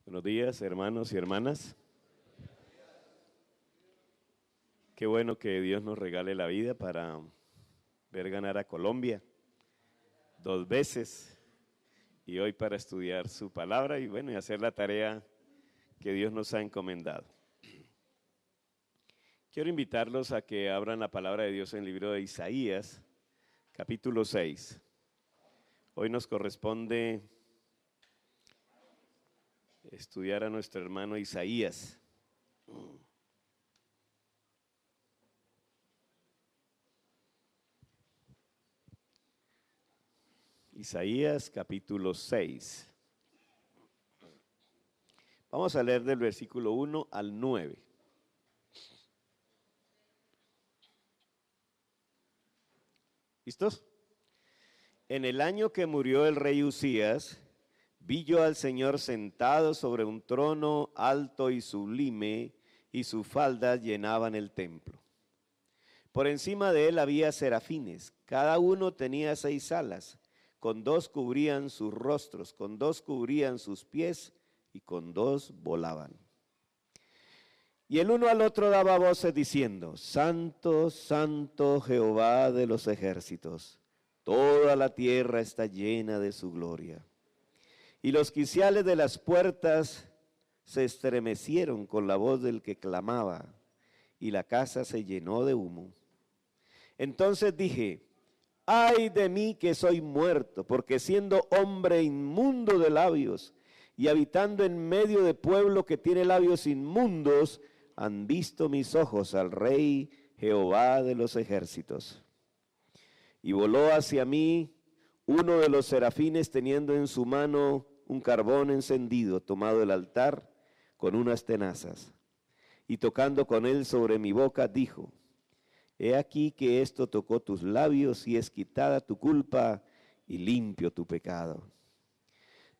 Buenos días, hermanos y hermanas. Qué bueno que Dios nos regale la vida para ver ganar a Colombia 2 veces y hoy para estudiar su palabra y bueno, y hacer la tarea que Dios nos ha encomendado. Quiero invitarlos a que abran la palabra de Dios en el libro de Isaías, capítulo 6. Hoy nos corresponde estudiar a nuestro hermano Isaías. Isaías capítulo 6. Vamos a leer del versículo 1 al 9. ¿Listos? En el año que murió el rey Usías, vi yo al Señor sentado sobre un trono alto y sublime, y sus faldas llenaban el templo. Por encima de él había serafines, cada uno tenía 6 alas, con 2 cubrían sus rostros, con 2 cubrían sus pies, y con 2 volaban. Y el uno al otro daba voces diciendo: Santo, Santo Jehová de los ejércitos, toda la tierra está llena de su gloria. Y los quiciales de las puertas se estremecieron con la voz del que clamaba, y la casa se llenó de humo. Entonces dije: ay de mí que soy muerto, porque siendo hombre inmundo de labios, y habitando en medio de pueblo que tiene labios inmundos, han visto mis ojos al Rey Jehová de los ejércitos. Y voló hacia mí uno de los serafines teniendo en su mano un carbón encendido tomado del altar con unas tenazas. Y tocando con él sobre mi boca dijo: he aquí que esto tocó tus labios y es quitada tu culpa y limpio tu pecado.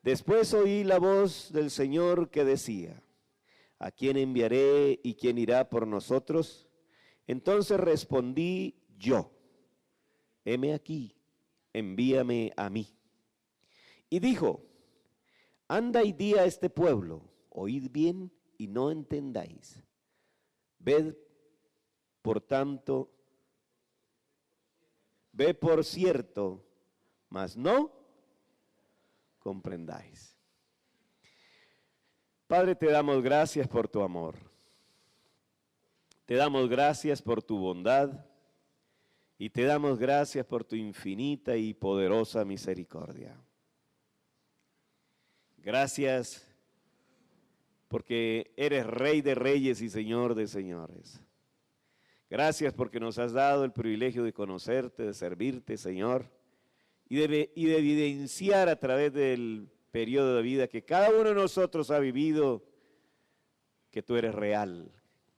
Después oí la voz del Señor que decía: ¿a quién enviaré y quién irá por nosotros? Entonces respondí yo: heme aquí, envíame a mí. Y dijo: anda y di a este pueblo, oíd bien y no entendáis. Ved por cierto, mas no comprendáis. Padre, te damos gracias por tu amor. Te damos gracias por tu bondad y te damos gracias por tu infinita y poderosa misericordia. Gracias porque eres Rey de reyes y Señor de señores. Gracias porque nos has dado el privilegio de conocerte, de servirte, Señor, y de evidenciar a través del periodo de vida que cada uno de nosotros ha vivido que tú eres real,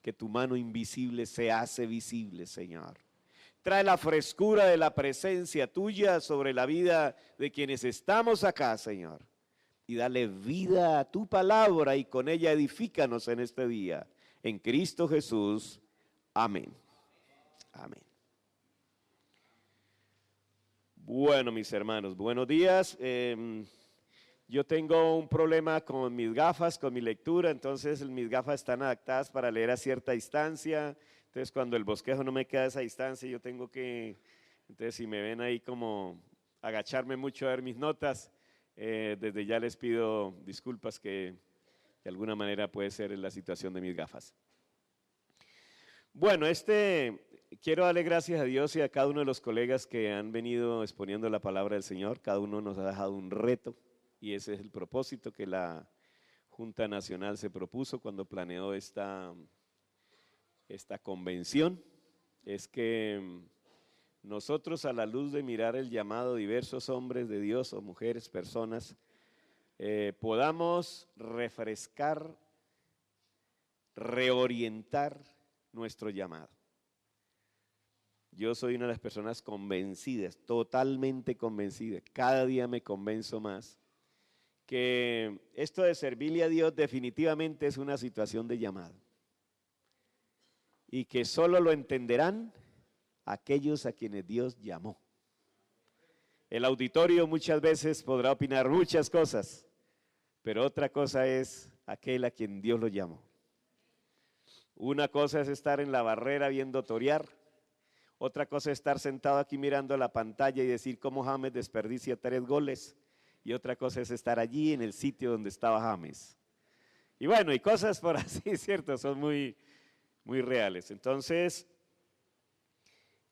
que tu mano invisible se hace visible, Señor. Trae la frescura de la presencia tuya sobre la vida de quienes estamos acá, Señor, y dale vida a tu palabra y con ella edifícanos en este día. En Cristo Jesús. Amén. Amén. Bueno, mis hermanos, buenos días. Yo tengo un problema con mis gafas, con mi lectura, entonces mis gafas están adaptadas para leer a cierta distancia. Entonces, cuando el bosquejo no me queda a esa distancia, yo tengo que, entonces si me ven ahí como agacharme mucho a ver mis notas, desde ya les pido disculpas que de alguna manera puede ser la situación de mis gafas. Bueno, quiero darle gracias a Dios y a cada uno de los colegas que han venido exponiendo la palabra del Señor. Cada uno nos ha dejado un reto y ese es el propósito que la Junta Nacional se propuso cuando planeó esta convención. Es que nosotros, a la luz de mirar el llamado de diversos hombres de Dios o mujeres, personas, podamos refrescar, reorientar nuestro llamado. Yo soy una de las personas convencidas, totalmente convencida, cada día me convenzo más, que esto de servirle a Dios definitivamente es una situación de llamado y que solo lo entenderán aquellos a quienes Dios llamó. El auditorio muchas veces podrá opinar muchas cosas, pero otra cosa es aquel a quien Dios lo llamó. Una cosa es estar en la barrera viendo torear, otra cosa es estar sentado aquí mirando la pantalla y decir cómo James desperdicia 3 goles, y otra cosa es estar allí en el sitio donde estaba James. Y bueno, y cosas por así, ¿cierto? Son muy, muy reales. Entonces,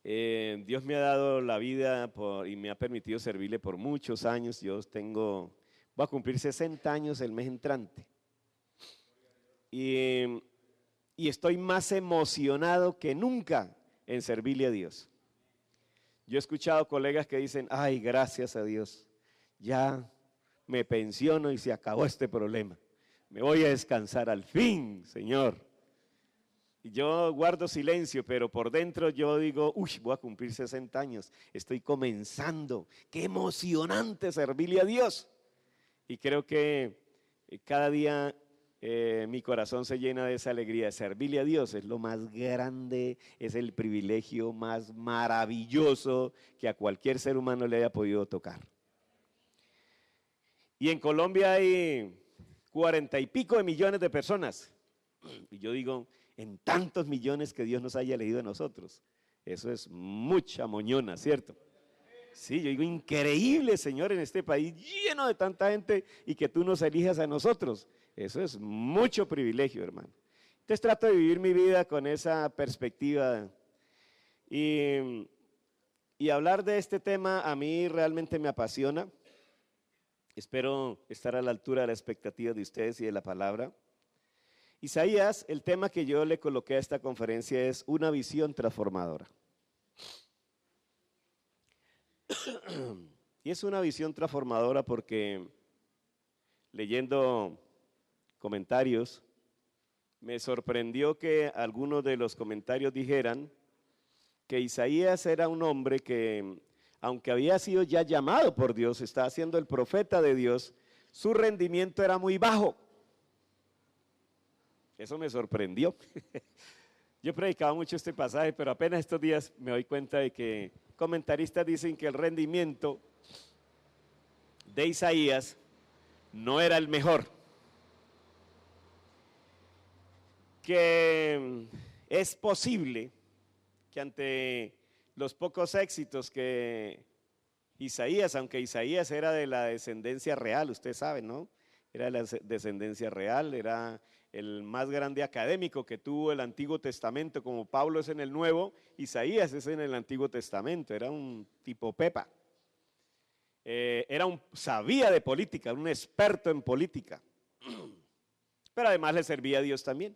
Dios me ha dado la vida y me ha permitido servirle por muchos años. Voy a cumplir 60 años el mes entrante. Y estoy más emocionado que nunca en servirle a Dios. Yo he escuchado colegas que dicen, ay, gracias a Dios, ya me pensiono y se acabó este problema. Me voy a descansar al fin, Señor. Y yo guardo silencio, pero por dentro yo digo, uy, voy a cumplir 60 años, estoy comenzando, qué emocionante servirle a Dios. Y creo que cada día mi corazón se llena de esa alegría. Servirle a Dios es lo más grande, es el privilegio más maravilloso que a cualquier ser humano le haya podido tocar. Y en Colombia hay 40 y pico de millones de personas. Y yo digo, en tantos millones que Dios nos haya elegido a nosotros. Eso es mucha moñona, ¿cierto? Sí, yo digo, increíble, Señor, en este país lleno de tanta gente y que tú nos elijas a nosotros. Eso es mucho privilegio, hermano. Entonces trato de vivir mi vida con esa perspectiva. Y hablar de este tema a mí realmente me apasiona. Espero estar a la altura de la expectativa de ustedes y de la palabra. Isaías, el tema que yo le coloqué a esta conferencia es una visión transformadora. Y es una visión transformadora porque leyendo comentarios, me sorprendió que algunos de los comentarios dijeran que Isaías era un hombre que, aunque había sido ya llamado por Dios, estaba siendo el profeta de Dios, su rendimiento era muy bajo. Eso me sorprendió. Yo predicaba mucho este pasaje, pero apenas estos días me doy cuenta de que comentaristas dicen que el rendimiento de Isaías no era el mejor. Que es posible que ante los pocos éxitos que Isaías, aunque Isaías era de la descendencia real, usted sabe, ¿no? Era de la descendencia real, era el más grande académico que tuvo el Antiguo Testamento, como Pablo es en el Nuevo, Isaías es en el Antiguo Testamento, era un tipo pepa. Sabía de política, un experto en política, pero además le servía a Dios también.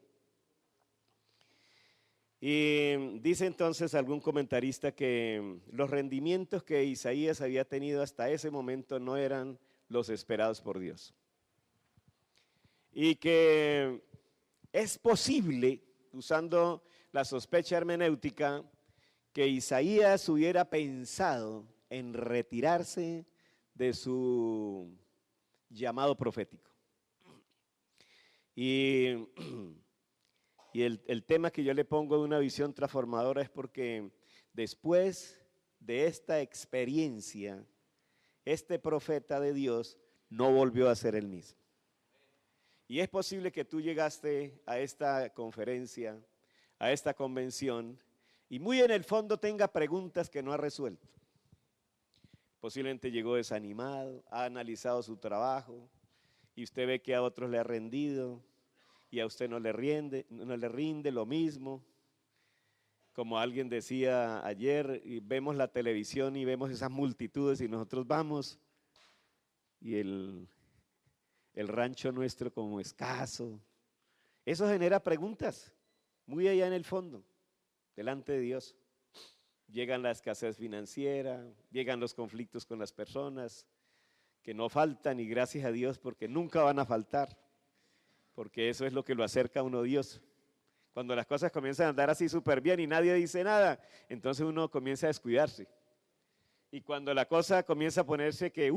Y dice entonces algún comentarista que los rendimientos que Isaías había tenido hasta ese momento no eran los esperados por Dios. Y que es posible, usando la sospecha hermenéutica, que Isaías hubiera pensado en retirarse de su llamado profético. Y el tema que yo le pongo de una visión transformadora es porque después de esta experiencia, este profeta de Dios no volvió a ser el mismo. Y es posible que tú llegaste a esta conferencia, a esta convención, y muy en el fondo tenga preguntas que no ha resuelto. Posiblemente llegó desanimado, ha analizado su trabajo, y usted ve que a otros le ha rendido, y a usted no le rinde lo mismo. Como alguien decía ayer, y vemos la televisión y vemos esas multitudes y nosotros vamos, y el rancho nuestro como escaso. Eso genera preguntas muy allá en el fondo, delante de Dios. Llegan la escasez financiera, llegan los conflictos con las personas, que no faltan y gracias a Dios porque nunca van a faltar, porque eso es lo que lo acerca a uno a Dios. Cuando las cosas comienzan a andar así súper bien y nadie dice nada, entonces uno comienza a descuidarse. Y cuando la cosa comienza a ponerse que,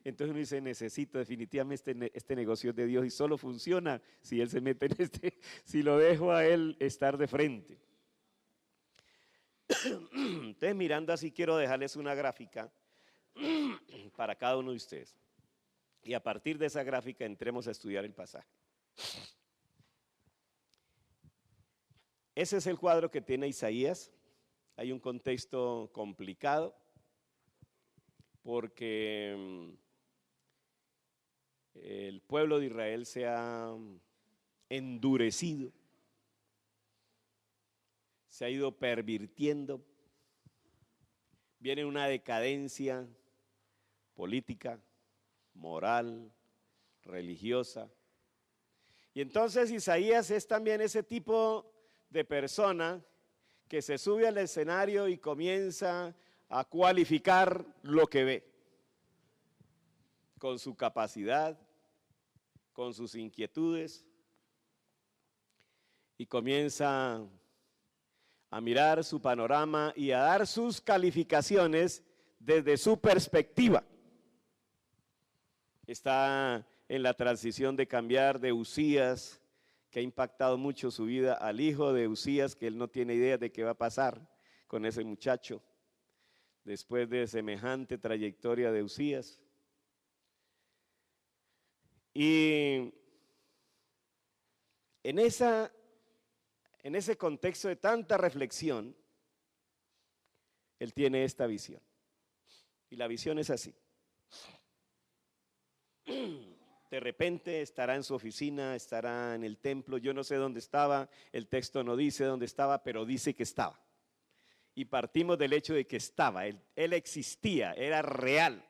entonces uno dice, necesito definitivamente este negocio de Dios y solo funciona si Él se mete en si lo dejo a Él estar de frente. Entonces mirando así quiero dejarles una gráfica para cada uno de ustedes. Y a partir de esa gráfica entremos a estudiar el pasaje. Ese es el cuadro que tiene Isaías. Hay un contexto complicado porque el pueblo de Israel se ha endurecido, se ha ido pervirtiendo, viene una decadencia política, moral, religiosa. Y entonces Isaías es también ese tipo de persona que se sube al escenario y comienza a cualificar lo que ve, con su capacidad, con sus inquietudes, y comienza a mirar su panorama y a dar sus calificaciones desde su perspectiva. Está en la transición de cambiar de Uzías, que ha impactado mucho su vida, al hijo de Uzías, que él no tiene idea de qué va a pasar con ese muchacho después de semejante trayectoria de Uzías. Y en ese contexto de tanta reflexión, él tiene esta visión. Y la visión es así. De repente estará en su oficina, estará en el templo, yo no sé dónde estaba, el texto no dice dónde estaba, pero dice que estaba. Y partimos del hecho de que estaba, él existía, era real.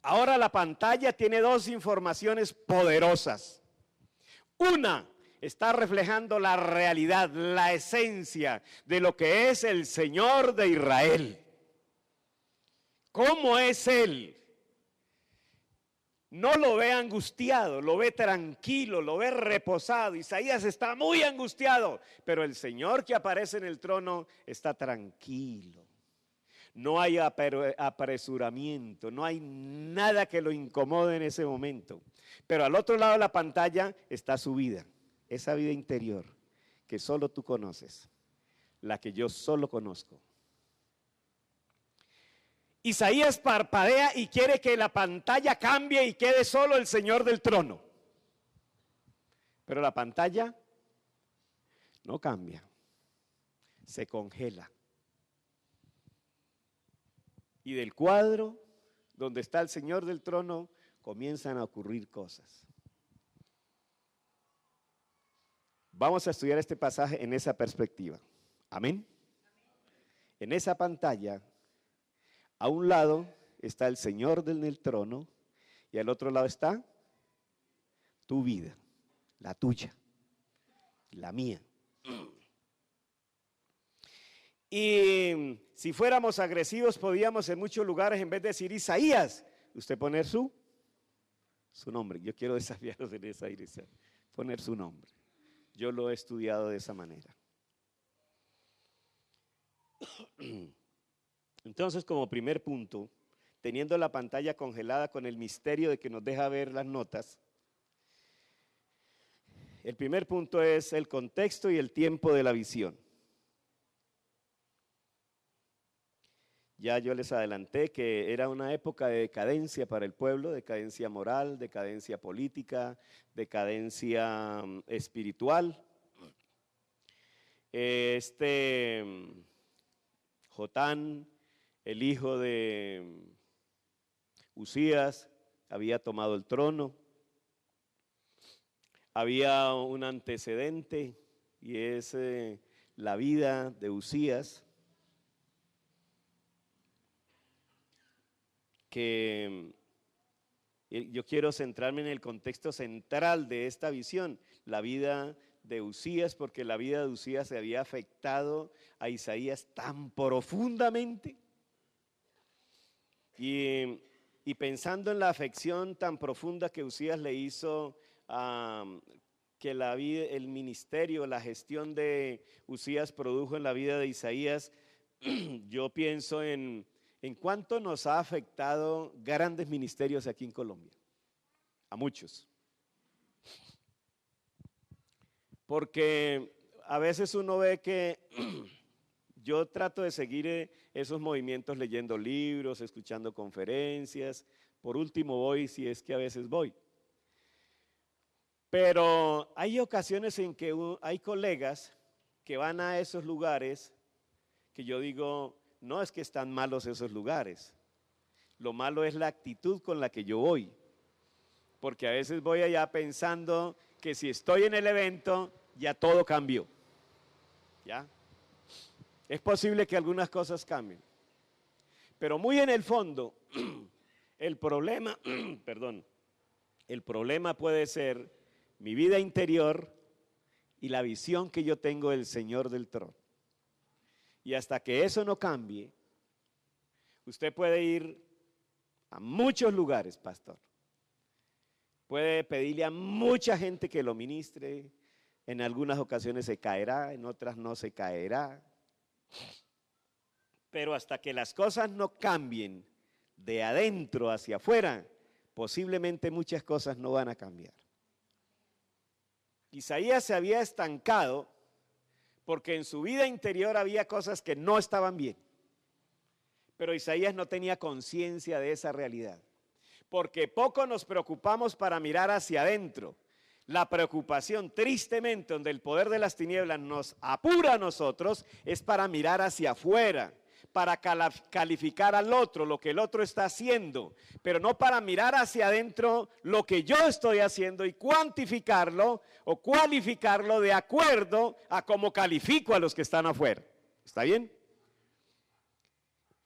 Ahora la pantalla tiene dos informaciones poderosas. Una, está reflejando la realidad, la esencia de lo que es el Señor de Israel. ¿Cómo es Él? No lo ve angustiado, lo ve tranquilo, lo ve reposado. Isaías está muy angustiado, pero el Señor que aparece en el trono está tranquilo. No hay apresuramiento, no hay nada que lo incomode en ese momento. Pero al otro lado de la pantalla está su vida, esa vida interior que solo tú conoces, la que yo solo conozco. Isaías parpadea y quiere que la pantalla cambie y quede solo el Señor del trono. Pero la pantalla no cambia, se congela. Y del cuadro donde está el Señor del trono comienzan a ocurrir cosas. Vamos a estudiar este pasaje en esa perspectiva. Amén. En esa pantalla, a un lado está el Señor del trono y al otro lado está tu vida, la tuya, la mía. Y si fuéramos agresivos, podíamos en muchos lugares, en vez de decir Isaías, usted poner su nombre. Yo quiero desafiarlos en esa dirección, poner su nombre. Yo lo he estudiado de esa manera. Entonces, como primer punto, teniendo la pantalla congelada con el misterio de que nos deja ver las notas, el primer punto es el contexto y el tiempo de la visión. Ya yo les adelanté que era una época de decadencia para el pueblo, decadencia moral, decadencia política, decadencia espiritual. Jotán, el hijo de Uzías, había tomado el trono. Había un antecedente y es la vida de Uzías, que yo quiero centrarme en el contexto central de esta visión, la vida de Uzías, porque la vida de Uzías se había afectado a Isaías tan profundamente. Y pensando en la afección tan profunda que Uzías le hizo que la vida, el ministerio, la gestión de Uzías produjo en la vida de Isaías, yo pienso en cuánto nos ha afectado grandes ministerios aquí en Colombia, a muchos. Porque a veces uno ve que yo trato de seguir esos movimientos leyendo libros, escuchando conferencias, Por último voy si es que a veces voy. Pero hay ocasiones en que hay colegas que van a esos lugares que yo digo, no es que están malos esos lugares. Lo malo es la actitud con la que yo voy. Porque a veces voy allá pensando que si estoy en el evento, ya todo cambió. ¿Ya? Es posible que algunas cosas cambien. Pero muy en el fondo, el problema, perdón, el problema puede ser mi vida interior y la visión que yo tengo del Señor del trono. Y hasta que eso no cambie, usted puede ir a muchos lugares, pastor. Puede pedirle a mucha gente que lo ministre. En algunas ocasiones se caerá, en otras no se caerá. Pero hasta que las cosas no cambien de adentro hacia afuera, posiblemente muchas cosas no van a cambiar. Isaías se había estancado porque en su vida interior había cosas que no estaban bien. Pero Isaías no tenía conciencia de esa realidad. Porque poco nos preocupamos para mirar hacia adentro. La preocupación, tristemente, donde el poder de las tinieblas nos apura a nosotros, es para mirar hacia afuera, para calificar al otro, lo que el otro está haciendo, pero no para mirar hacia adentro lo que yo estoy haciendo y cuantificarlo o cualificarlo de acuerdo a cómo califico a los que están afuera. ¿Está bien?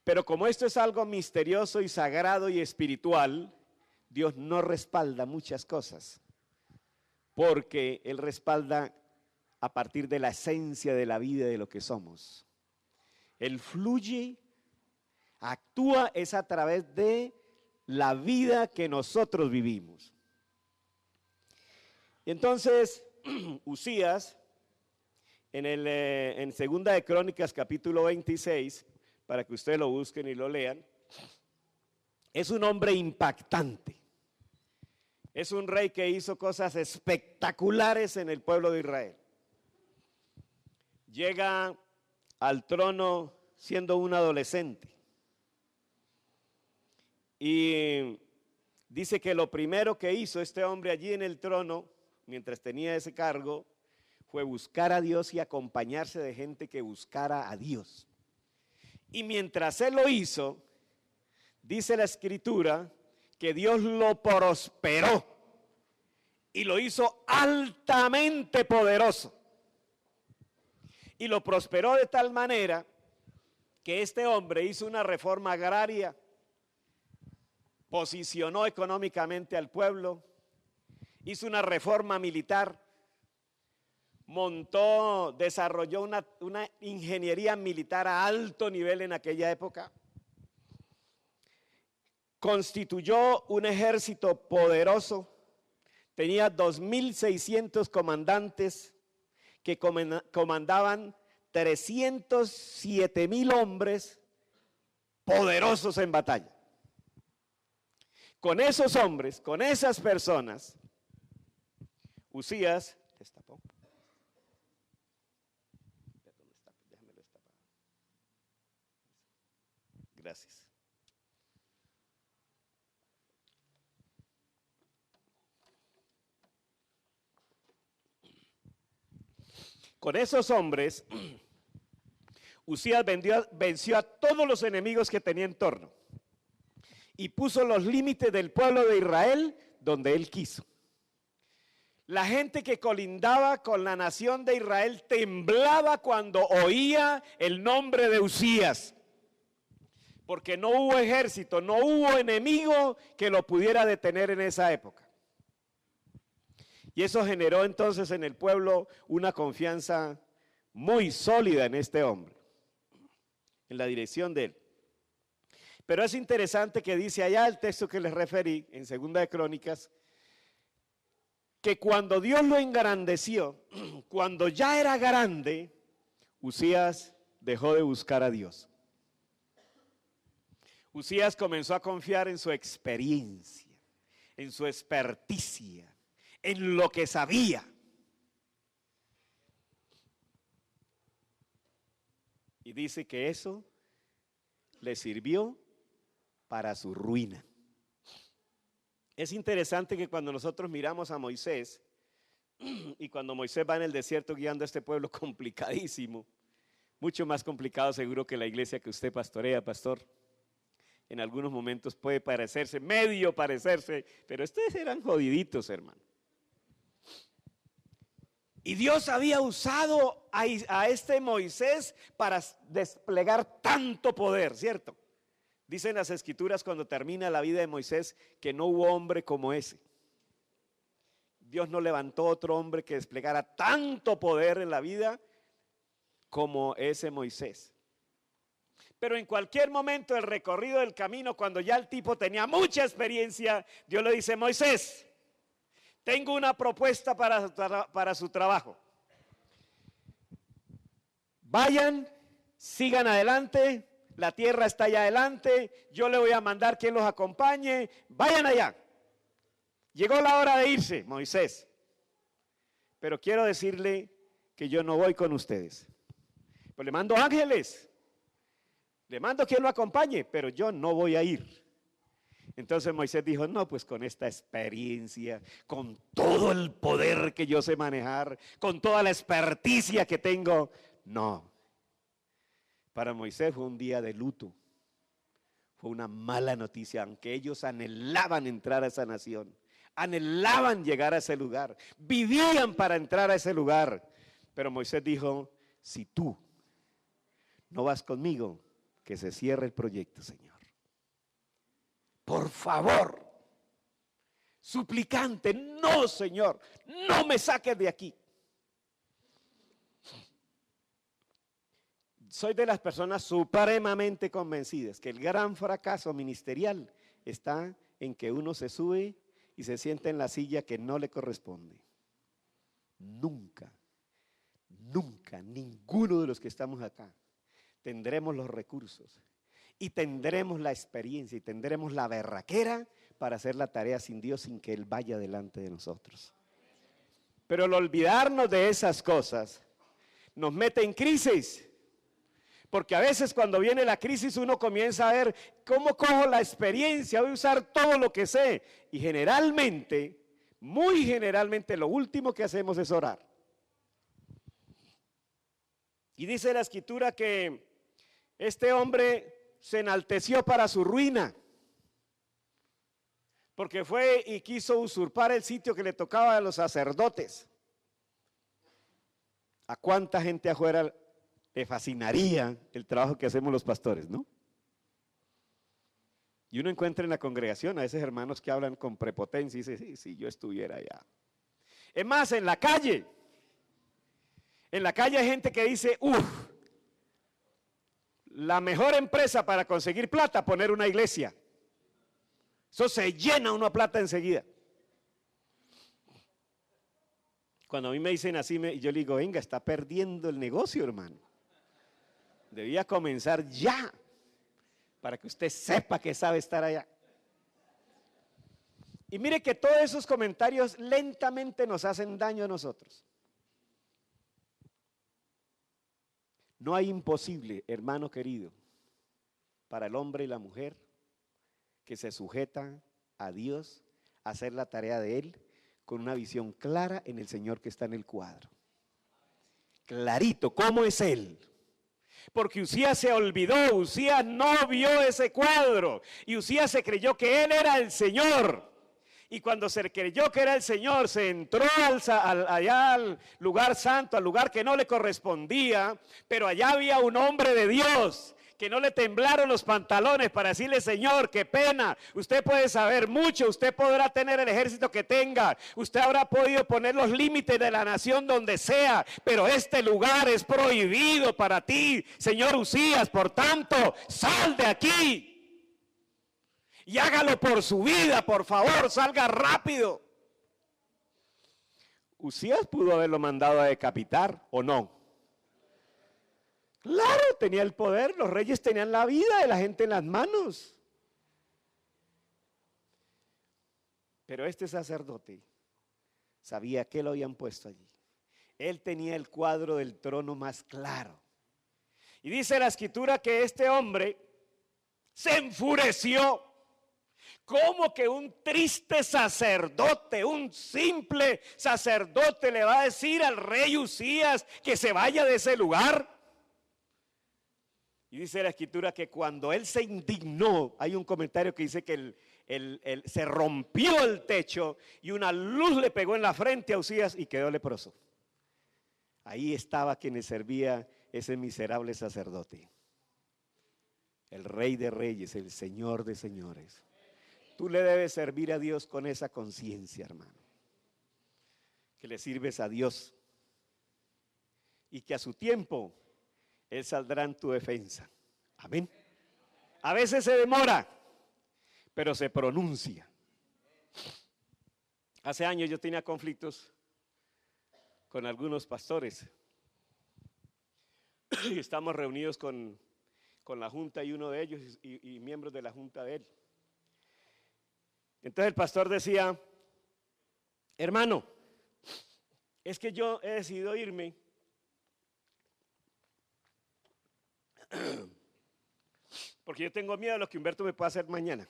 Pero como esto es algo misterioso y sagrado y espiritual, Dios no respalda muchas cosas, porque Él respalda a partir de la esencia de la vida de lo que somos. Él fluye, actúa es a través de la vida que nosotros vivimos. Entonces, Uzías, en Segunda de Crónicas, capítulo 26, para que ustedes lo busquen y lo lean, es un hombre impactante. Es un rey que hizo cosas espectaculares en el pueblo de Israel. Llega al trono siendo un adolescente. Y dice que lo primero que hizo este hombre allí en el trono, mientras tenía ese cargo, fue buscar a Dios y acompañarse de gente que buscara a Dios. Y mientras él lo hizo, dice la Escritura que Dios lo prosperó y lo hizo altamente poderoso. Y lo prosperó de tal manera que este hombre hizo una reforma agraria, posicionó económicamente al pueblo, hizo una reforma militar, desarrolló una ingeniería militar a alto nivel en aquella época, constituyó un ejército poderoso, tenía 2.600 comandantes que comandaban 307.000 hombres poderosos en batalla. Con esos hombres, con esas personas, Uzías destapó. Déjame destapar. Gracias. Con esos hombres, Uzías venció a todos los enemigos que tenía en torno y puso los límites del pueblo de Israel donde él quiso. La gente que colindaba con la nación de Israel temblaba cuando oía el nombre de Uzías, porque no hubo ejército, no hubo enemigo que lo pudiera detener en esa época. Y eso generó entonces en el pueblo una confianza muy sólida en este hombre, en la dirección de él. Pero es interesante que dice allá el texto que les referí, en Segunda de Crónicas, que cuando Dios lo engrandeció, cuando ya era grande, Uzías dejó de buscar a Dios. Uzías comenzó a confiar en su experiencia, en su experticia, en lo que sabía. Y dice que eso le sirvió para su ruina. Es interesante que cuando nosotros miramos a Moisés, y cuando Moisés va en el desierto guiando a este pueblo complicadísimo, mucho más complicado seguro que la iglesia que usted pastorea, pastor. En algunos momentos puede parecerse, medio parecerse, pero ustedes eran jodiditos, hermano. Y Dios había usado a este Moisés para desplegar tanto poder, ¿cierto? Dicen las escrituras cuando termina la vida de Moisés que no hubo hombre como ese. Dios no levantó otro hombre que desplegara tanto poder en la vida como ese Moisés. Pero en cualquier momento del recorrido del camino, cuando ya el tipo tenía mucha experiencia, Dios le dice: Moisés, tengo una propuesta para su trabajo. Vayan, sigan adelante, la tierra está allá adelante, yo le voy a mandar quien los acompañe, vayan allá. Llegó la hora de irse, Moisés, pero quiero decirle que yo no voy con ustedes. Pues le mando ángeles, le mando quien lo acompañe, pero yo no voy a ir. Entonces Moisés dijo: no, pues con esta experiencia, con todo el poder que yo sé manejar, con toda la experticia que tengo, no. Para Moisés fue un día de luto, fue una mala noticia, aunque ellos anhelaban entrar a esa nación, anhelaban llegar a ese lugar, vivían para entrar a ese lugar. Pero Moisés dijo: si tú no vas conmigo, que se cierre el proyecto, Señor. Por favor, suplicante, no, Señor, no me saques de aquí. Soy de las personas supremamente convencidas que el gran fracaso ministerial está en que uno se sube y se sienta en la silla que no le corresponde. Nunca, nunca, ninguno de los que estamos acá tendremos los recursos y tendremos la experiencia y tendremos la berraquera para hacer la tarea sin Dios, sin que Él vaya delante de nosotros. Pero el olvidarnos de esas cosas nos mete en crisis. Porque a veces cuando viene la crisis uno comienza a ver cómo cojo la experiencia, voy a usar todo lo que sé. Y generalmente, muy generalmente, lo último que hacemos es orar. Y dice la escritura que este hombre se enalteció para su ruina, porque fue y quiso usurpar el sitio que le tocaba a los sacerdotes. ¿A cuánta gente afuera le fascinaría el trabajo que hacemos los pastores, no? Y uno encuentra en la congregación a esos hermanos que hablan con prepotencia y dice: sí, si yo estuviera allá. Es más, en la calle hay gente que dice: la mejor empresa para conseguir plata, poner una iglesia. Eso se llena una plata enseguida. Cuando a mí me dicen así, yo le digo: venga, está perdiendo el negocio, hermano. Debía comenzar ya, para que usted sepa que sabe estar allá. Y mire que todos esos comentarios lentamente nos hacen daño a nosotros. No hay imposible, hermano querido, para el hombre y la mujer que se sujetan a Dios, a hacer la tarea de Él con una visión clara en el Señor que está en el cuadro. Clarito, ¿cómo es Él? Porque Usías se olvidó, Usías no vio ese cuadro y Usías se creyó que Él era el Señor. Y cuando se creyó que era el Señor, se entró allá al lugar santo, al lugar que no le correspondía, pero allá había un hombre de Dios que no le temblaron los pantalones para decirle: Señor, qué pena, usted puede saber mucho, usted podrá tener el ejército que tenga, usted habrá podido poner los límites de la nación donde sea, pero este lugar es prohibido para ti, señor Usías, por tanto, sal de aquí. Y hágalo por su vida, por favor, salga rápido. Usías pudo haberlo mandado a decapitar, ¿o no? Claro, tenía el poder, los reyes tenían la vida de la gente en las manos. Pero este sacerdote sabía que lo habían puesto allí. Él tenía el cuadro del trono más claro. Y dice la escritura que este hombre se enfureció ¿Cómo que un triste sacerdote, un simple sacerdote le va a decir al rey Usías que se vaya de ese lugar? Y dice la escritura que cuando él se indignó, hay un comentario que dice que se rompió el techo y una luz le pegó en la frente a Usías y quedó leproso. Ahí estaba quien le servía ese miserable sacerdote. El Rey de Reyes, el Señor de Señores. Tú le debes servir a Dios con esa conciencia, hermano. Que le sirves a Dios. Y que a su tiempo Él saldrá en tu defensa. Amén. A veces se demora, pero se pronuncia. Hace años yo tenía conflictos con algunos pastores. Y estamos reunidos con la junta y uno de ellos y miembros de la junta de él. Entonces el pastor decía, hermano, es que yo he decidido irme porque yo tengo miedo de lo que Humberto me pueda hacer mañana.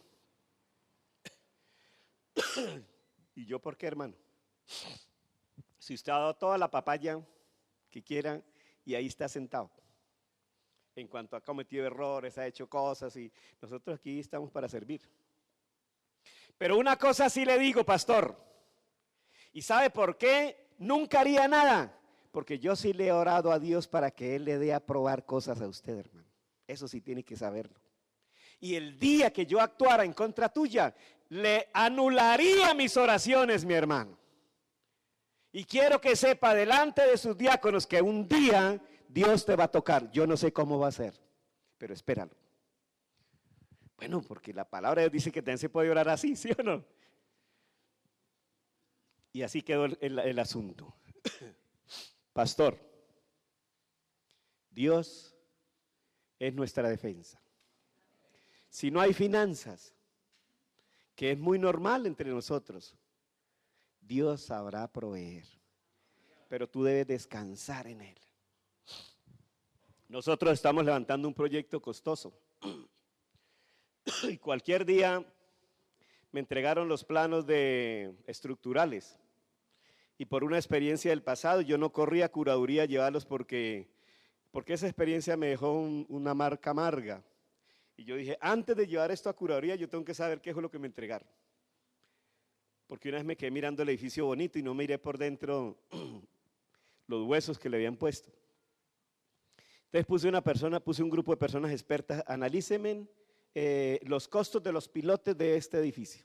¿Y yo por qué, hermano? Si usted ha dado toda la papaya que quiera y ahí está sentado. En cuanto ha cometido errores, ha hecho cosas y nosotros aquí estamos para servir. Pero una cosa sí le digo, pastor, ¿y sabe por qué nunca haría nada? Porque yo sí le he orado a Dios para que Él le dé a probar cosas a usted, hermano. Eso sí tiene que saberlo. Y el día que yo actuara en contra tuya, le anularía mis oraciones, mi hermano. Y quiero que sepa delante de sus diáconos que un día Dios te va a tocar. Yo no sé cómo va a ser, pero espéralo. Bueno, porque la palabra de Dios dice que también se puede orar así, ¿sí o no? Y así quedó el asunto. Pastor, Dios es nuestra defensa. Si no hay finanzas, que es muy normal entre nosotros, Dios sabrá proveer. Pero tú debes descansar en Él. Nosotros estamos levantando un proyecto costoso. Y cualquier día me entregaron los planos estructurales. Y por una experiencia del pasado, yo no corrí a curaduría a llevarlos porque esa experiencia me dejó una marca amarga. Y yo dije, antes de llevar esto a curaduría, yo tengo que saber qué fue lo que me entregaron. Porque una vez me quedé mirando el edificio bonito y no miré por dentro los huesos que le habían puesto. Entonces puse un grupo de personas expertas, analícenme los costos de los pilotes de este edificio.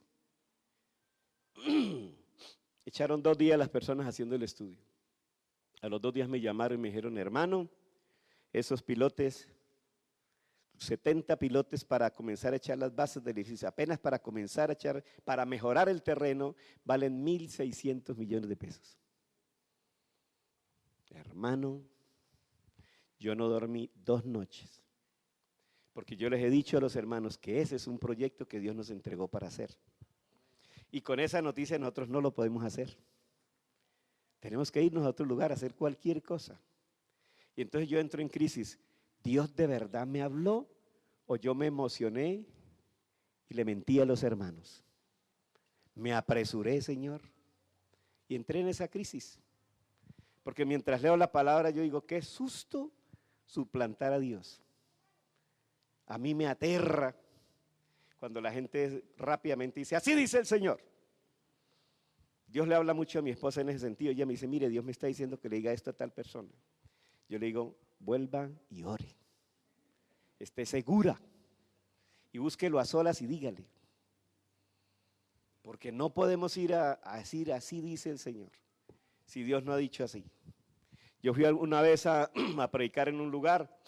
Echaron 2 días las personas haciendo el estudio. A los 2 días me llamaron y me dijeron, hermano, esos pilotes, 70 pilotes para comenzar a echar las bases del edificio, apenas para comenzar a echar, para mejorar el terreno, valen 1.600 millones de pesos. Hermano, yo no dormí 2 noches, porque yo les he dicho a los hermanos que ese es un proyecto que Dios nos entregó para hacer. Y con esa noticia nosotros no lo podemos hacer. Tenemos que irnos a otro lugar a hacer cualquier cosa. Y entonces yo entro en crisis. ¿Dios de verdad me habló o yo me emocioné y le mentí a los hermanos? Me apresuré, Señor, y entré en esa crisis. Porque mientras leo la palabra yo digo, qué susto suplantar a Dios. A mí me aterra cuando la gente rápidamente dice, así dice el Señor. Dios le habla mucho a mi esposa en ese sentido. Ella me dice, mire, Dios me está diciendo que le diga esto a tal persona. Yo le digo, vuelva y ore. Esté segura. Y búsquelo a solas y dígale. Porque no podemos ir a decir, así dice el Señor, si Dios no ha dicho así. Yo fui una vez a predicar en un lugar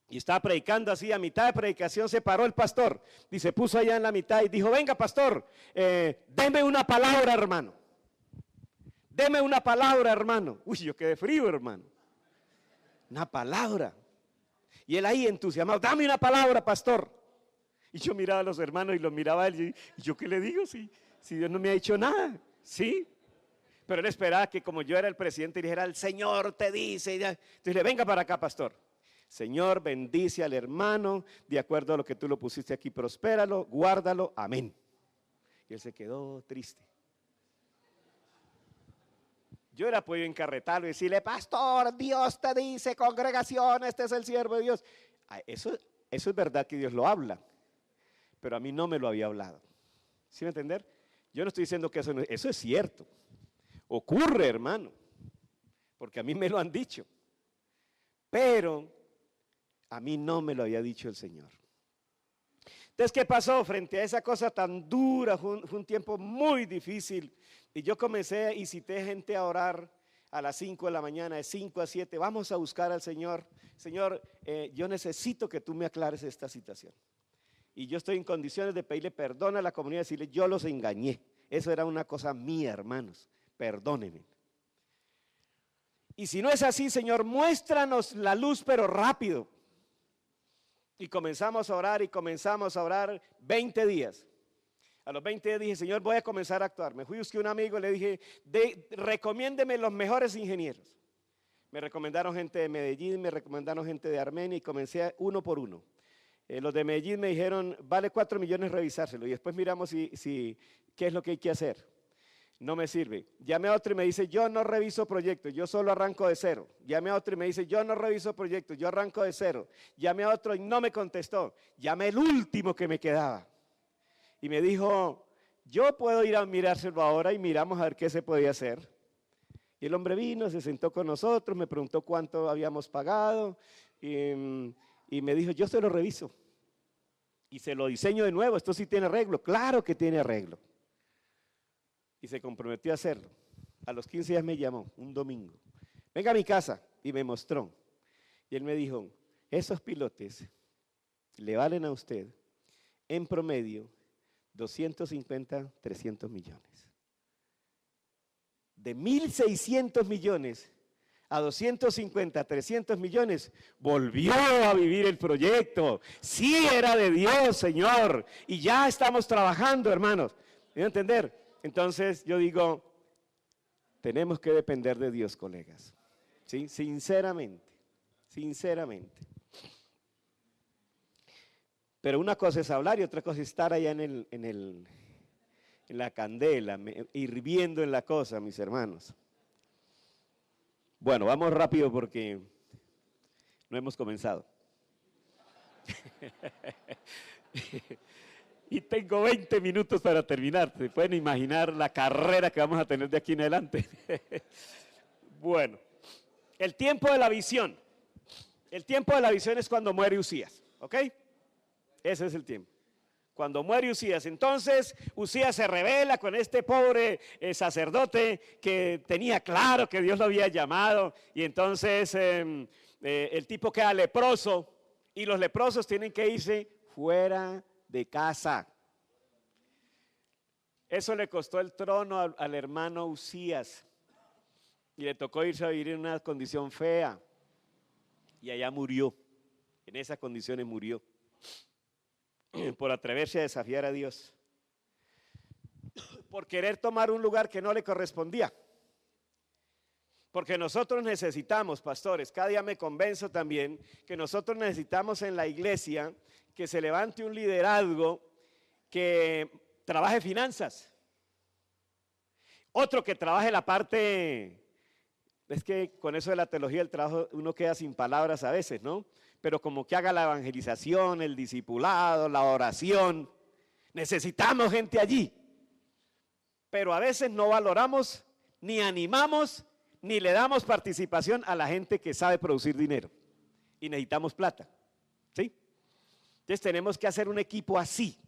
y estaba predicando así, a mitad de predicación se paró el pastor y se puso allá en la mitad y dijo, venga pastor, deme una palabra, hermano. Deme una palabra, hermano. Uy, yo quedé frío, hermano. Una palabra. Y él ahí entusiasmado, dame una palabra, pastor. Y yo miraba a los hermanos y los miraba a él y yo, ¿qué le digo? Si Dios no me ha dicho nada, ¿sí? Pero él esperaba que como yo era el presidente, dijera, el Señor te dice. Entonces le venga para acá, pastor. Señor, bendice al hermano, de acuerdo a lo que tú lo pusiste aquí, prospéralo, guárdalo, amén. Y él se quedó triste. Yo era podido encarretarlo y decirle, pastor, Dios te dice, congregación, este es el siervo de Dios. Eso es verdad que Dios lo habla, pero a mí no me lo había hablado. ¿Sí me entender? Yo no estoy diciendo que eso es cierto. Ocurre, hermano, porque a mí me lo han dicho. Pero a mí no me lo había dicho el Señor. Entonces, ¿qué pasó? Frente a esa cosa tan dura, fue un tiempo muy difícil. Y yo comencé y cité gente a orar a las 5 de la mañana, de 5 a 7. Vamos a buscar al Señor. Señor, yo necesito que tú me aclares esta situación. Y yo estoy en condiciones de pedirle perdón a la comunidad y decirle, yo los engañé. Eso era una cosa mía, hermanos. Perdónenme. Y si no es así, Señor, muéstranos la luz, pero rápido. Y comenzamos a orar y comenzamos a orar 20 días. A los 20 días dije, Señor, voy a comenzar a actuar. Me fui a buscar un amigo y le dije, recomiéndeme los mejores ingenieros. Me recomendaron gente de Medellín, me recomendaron gente de Armenia y comencé uno por uno. Los de Medellín me dijeron, vale 4 millones revisárselo y después miramos qué es lo que hay que hacer. No me sirve. Llamé a otro y me dice, yo no reviso proyectos, yo solo arranco de cero. Llamé a otro y me dice, yo no reviso proyectos, yo arranco de cero. Llamé a otro y no me contestó. Llamé el último que me quedaba. Y me dijo, yo puedo ir a mirárselo ahora y miramos a ver qué se podía hacer. Y el hombre vino, se sentó con nosotros, me preguntó cuánto habíamos pagado y me dijo, yo se lo reviso. Y se lo diseño de nuevo, esto sí tiene arreglo. Claro que tiene arreglo. Y se comprometió a hacerlo. A los 15 días me llamó, un domingo. Venga a mi casa y me mostró. Y él me dijo, esos pilotes le valen a usted en promedio 250, 300 millones. De 1.600 millones a 250, 300 millones, volvió a vivir el proyecto. Sí era de Dios, Señor. Y ya estamos trabajando, hermanos. ¿Me van a entender? Entonces yo digo, tenemos que depender de Dios, colegas. ¿Sí? Sinceramente, sinceramente. Pero una cosa es hablar y otra cosa es estar allá en la candela, hirviendo en la cosa, mis hermanos. Bueno, vamos rápido porque no hemos comenzado. Y tengo 20 minutos para terminar. ¿Se pueden imaginar la carrera que vamos a tener de aquí en adelante? Bueno, el tiempo de la visión. El tiempo de la visión es cuando muere Usías, ¿ok? Ese es el tiempo. Cuando muere Usías, entonces Usías se revela con este pobre sacerdote que tenía claro que Dios lo había llamado y entonces el tipo queda leproso y los leprosos tienen que irse fuera de casa. Eso le costó el trono al hermano Usías y le tocó irse a vivir en una condición fea y allá murió, en esas condiciones murió. Por atreverse a desafiar a Dios, por querer tomar un lugar que no le correspondía. Porque nosotros necesitamos, pastores, cada día me convenzo también que nosotros necesitamos en la iglesia que se levante un liderazgo que trabaje finanzas, otro que trabaje la parte, es que con eso de la teología del trabajo uno queda sin palabras a veces, ¿no? Pero como que haga la evangelización, el discipulado, la oración. Necesitamos gente allí. Pero a veces no valoramos, ni animamos, ni le damos participación a la gente que sabe producir dinero. Y necesitamos plata. ¿Sí? Entonces tenemos que hacer un equipo así.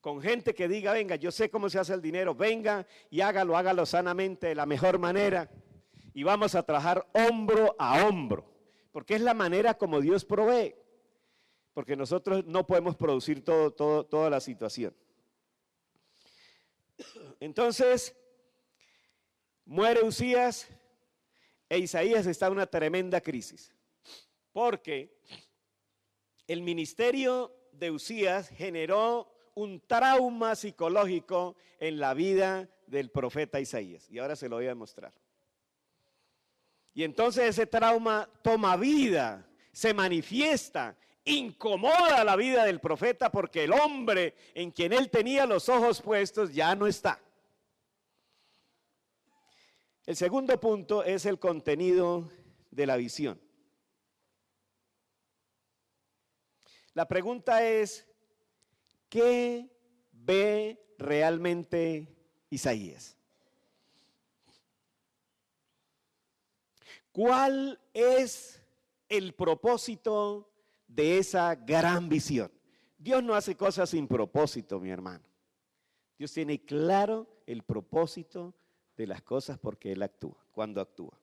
Con gente que diga, venga, yo sé cómo se hace el dinero. Venga y hágalo sanamente, de la mejor manera. Y vamos a trabajar hombro a hombro. Porque es la manera como Dios provee, porque nosotros no podemos producir toda la situación. Entonces, muere Usías e Isaías está en una tremenda crisis, porque el ministerio de Usías generó un trauma psicológico en la vida del profeta Isaías, y ahora se lo voy a demostrar. Y entonces ese trauma toma vida, se manifiesta, incomoda la vida del profeta porque el hombre en quien él tenía los ojos puestos ya no está. El segundo punto es el contenido de la visión. La pregunta es, ¿qué ve realmente Isaías? ¿Cuál es el propósito de esa gran visión? Dios no hace cosas sin propósito, mi hermano. Dios tiene claro el propósito de las cosas porque Él actúa, cuando actúa.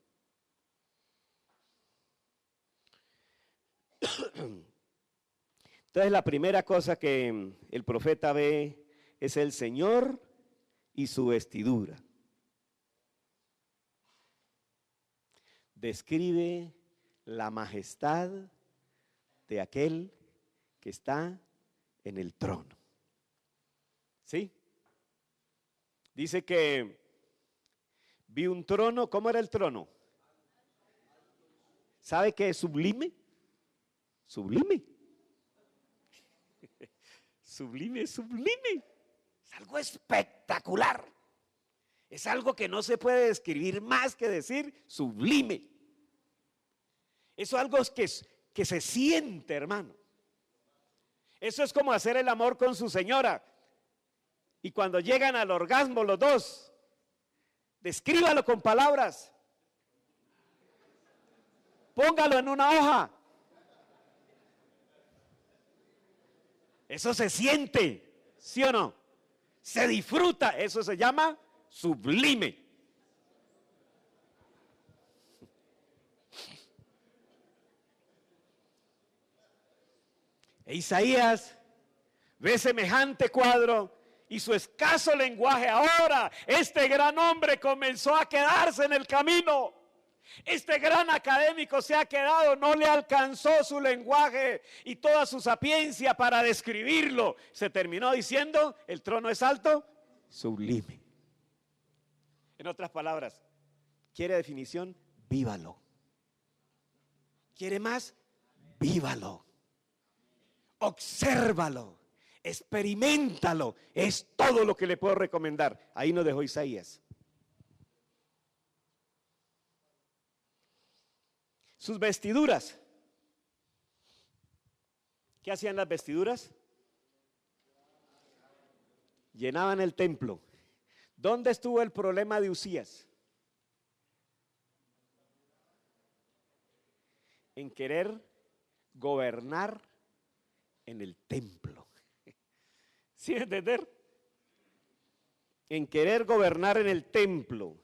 Entonces la primera cosa que el profeta ve es el Señor y su vestidura. Describe la majestad de aquel que está en el trono. ¿Sí? Dice que vi un trono. ¿Cómo era el trono? ¿Sabe qué es sublime? Sublime. Sublime, sublime. Es algo espectacular. Es algo que no se puede describir más que decir sublime. Eso es algo que se siente, hermano. Eso es como hacer el amor con su señora. Y cuando llegan al orgasmo los dos, descríbalo con palabras. Póngalo en una hoja. Eso se siente, ¿sí o no? Se disfruta, eso se llama sublime. E Isaías ve semejante cuadro y su escaso lenguaje. Ahora este gran hombre comenzó a quedarse en el camino. Este gran académico se ha quedado, no le alcanzó su lenguaje y toda su sapiencia para describirlo. Se terminó diciendo, el trono es alto, sublime. En otras palabras, ¿quiere definición? Vívalo. ¿Quiere más? Vívalo. Obsérvalo. Experiméntalo. Es todo lo que le puedo recomendar. Ahí nos dejó Isaías. Sus vestiduras. ¿Qué hacían las vestiduras? Llenaban el templo. ¿Dónde estuvo el problema de Usías? En querer gobernar en el templo. ¿Sí entender? En querer gobernar en el templo.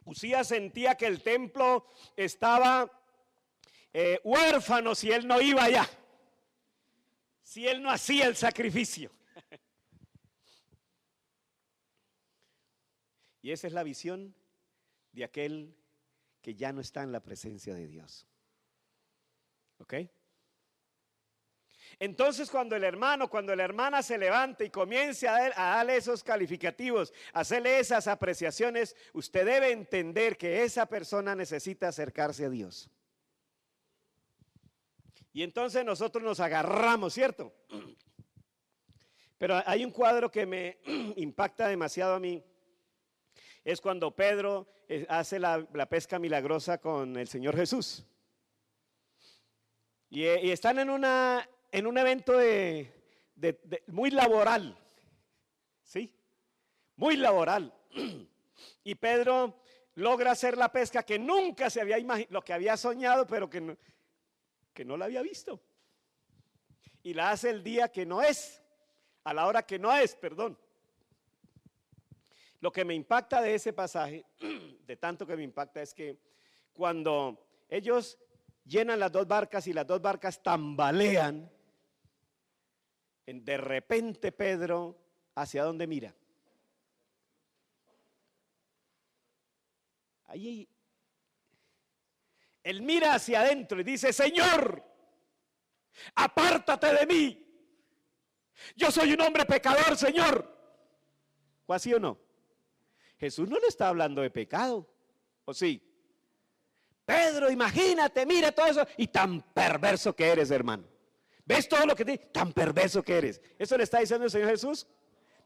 Usías sentía que el templo estaba huérfano si él no iba allá, si él no hacía el sacrificio. Y esa es la visión de aquel que ya no está en la presencia de Dios. ¿Ok? Entonces cuando el hermano, cuando la hermana se levante y comience a darle esos calificativos, a hacerle esas apreciaciones, usted debe entender que esa persona necesita acercarse a Dios. Y entonces nosotros nos agarramos, ¿cierto? Pero hay un cuadro que me impacta demasiado a mí. Es cuando Pedro hace la pesca milagrosa con el Señor Jesús. Y están en un evento muy laboral, ¿sí? Muy laboral. Y Pedro logra hacer la pesca que nunca se había imaginado, lo que había soñado, pero que no la había visto. Y la hace el día que no es, a la hora que no es, perdón. Lo que me impacta de ese pasaje, de tanto que me impacta, es que cuando ellos llenan las dos barcas y las dos barcas tambalean, de repente Pedro, ¿hacia dónde mira? Allí. Él mira hacia adentro y dice, Señor, apártate de mí. Yo soy un hombre pecador, Señor. ¿Fue así o no? Jesús no le está hablando de pecado, ¿o sí? Pedro, imagínate, mira todo eso, y tan perverso que eres, hermano. ¿Ves todo lo que te tan perverso que eres? ¿Eso le está diciendo el Señor Jesús?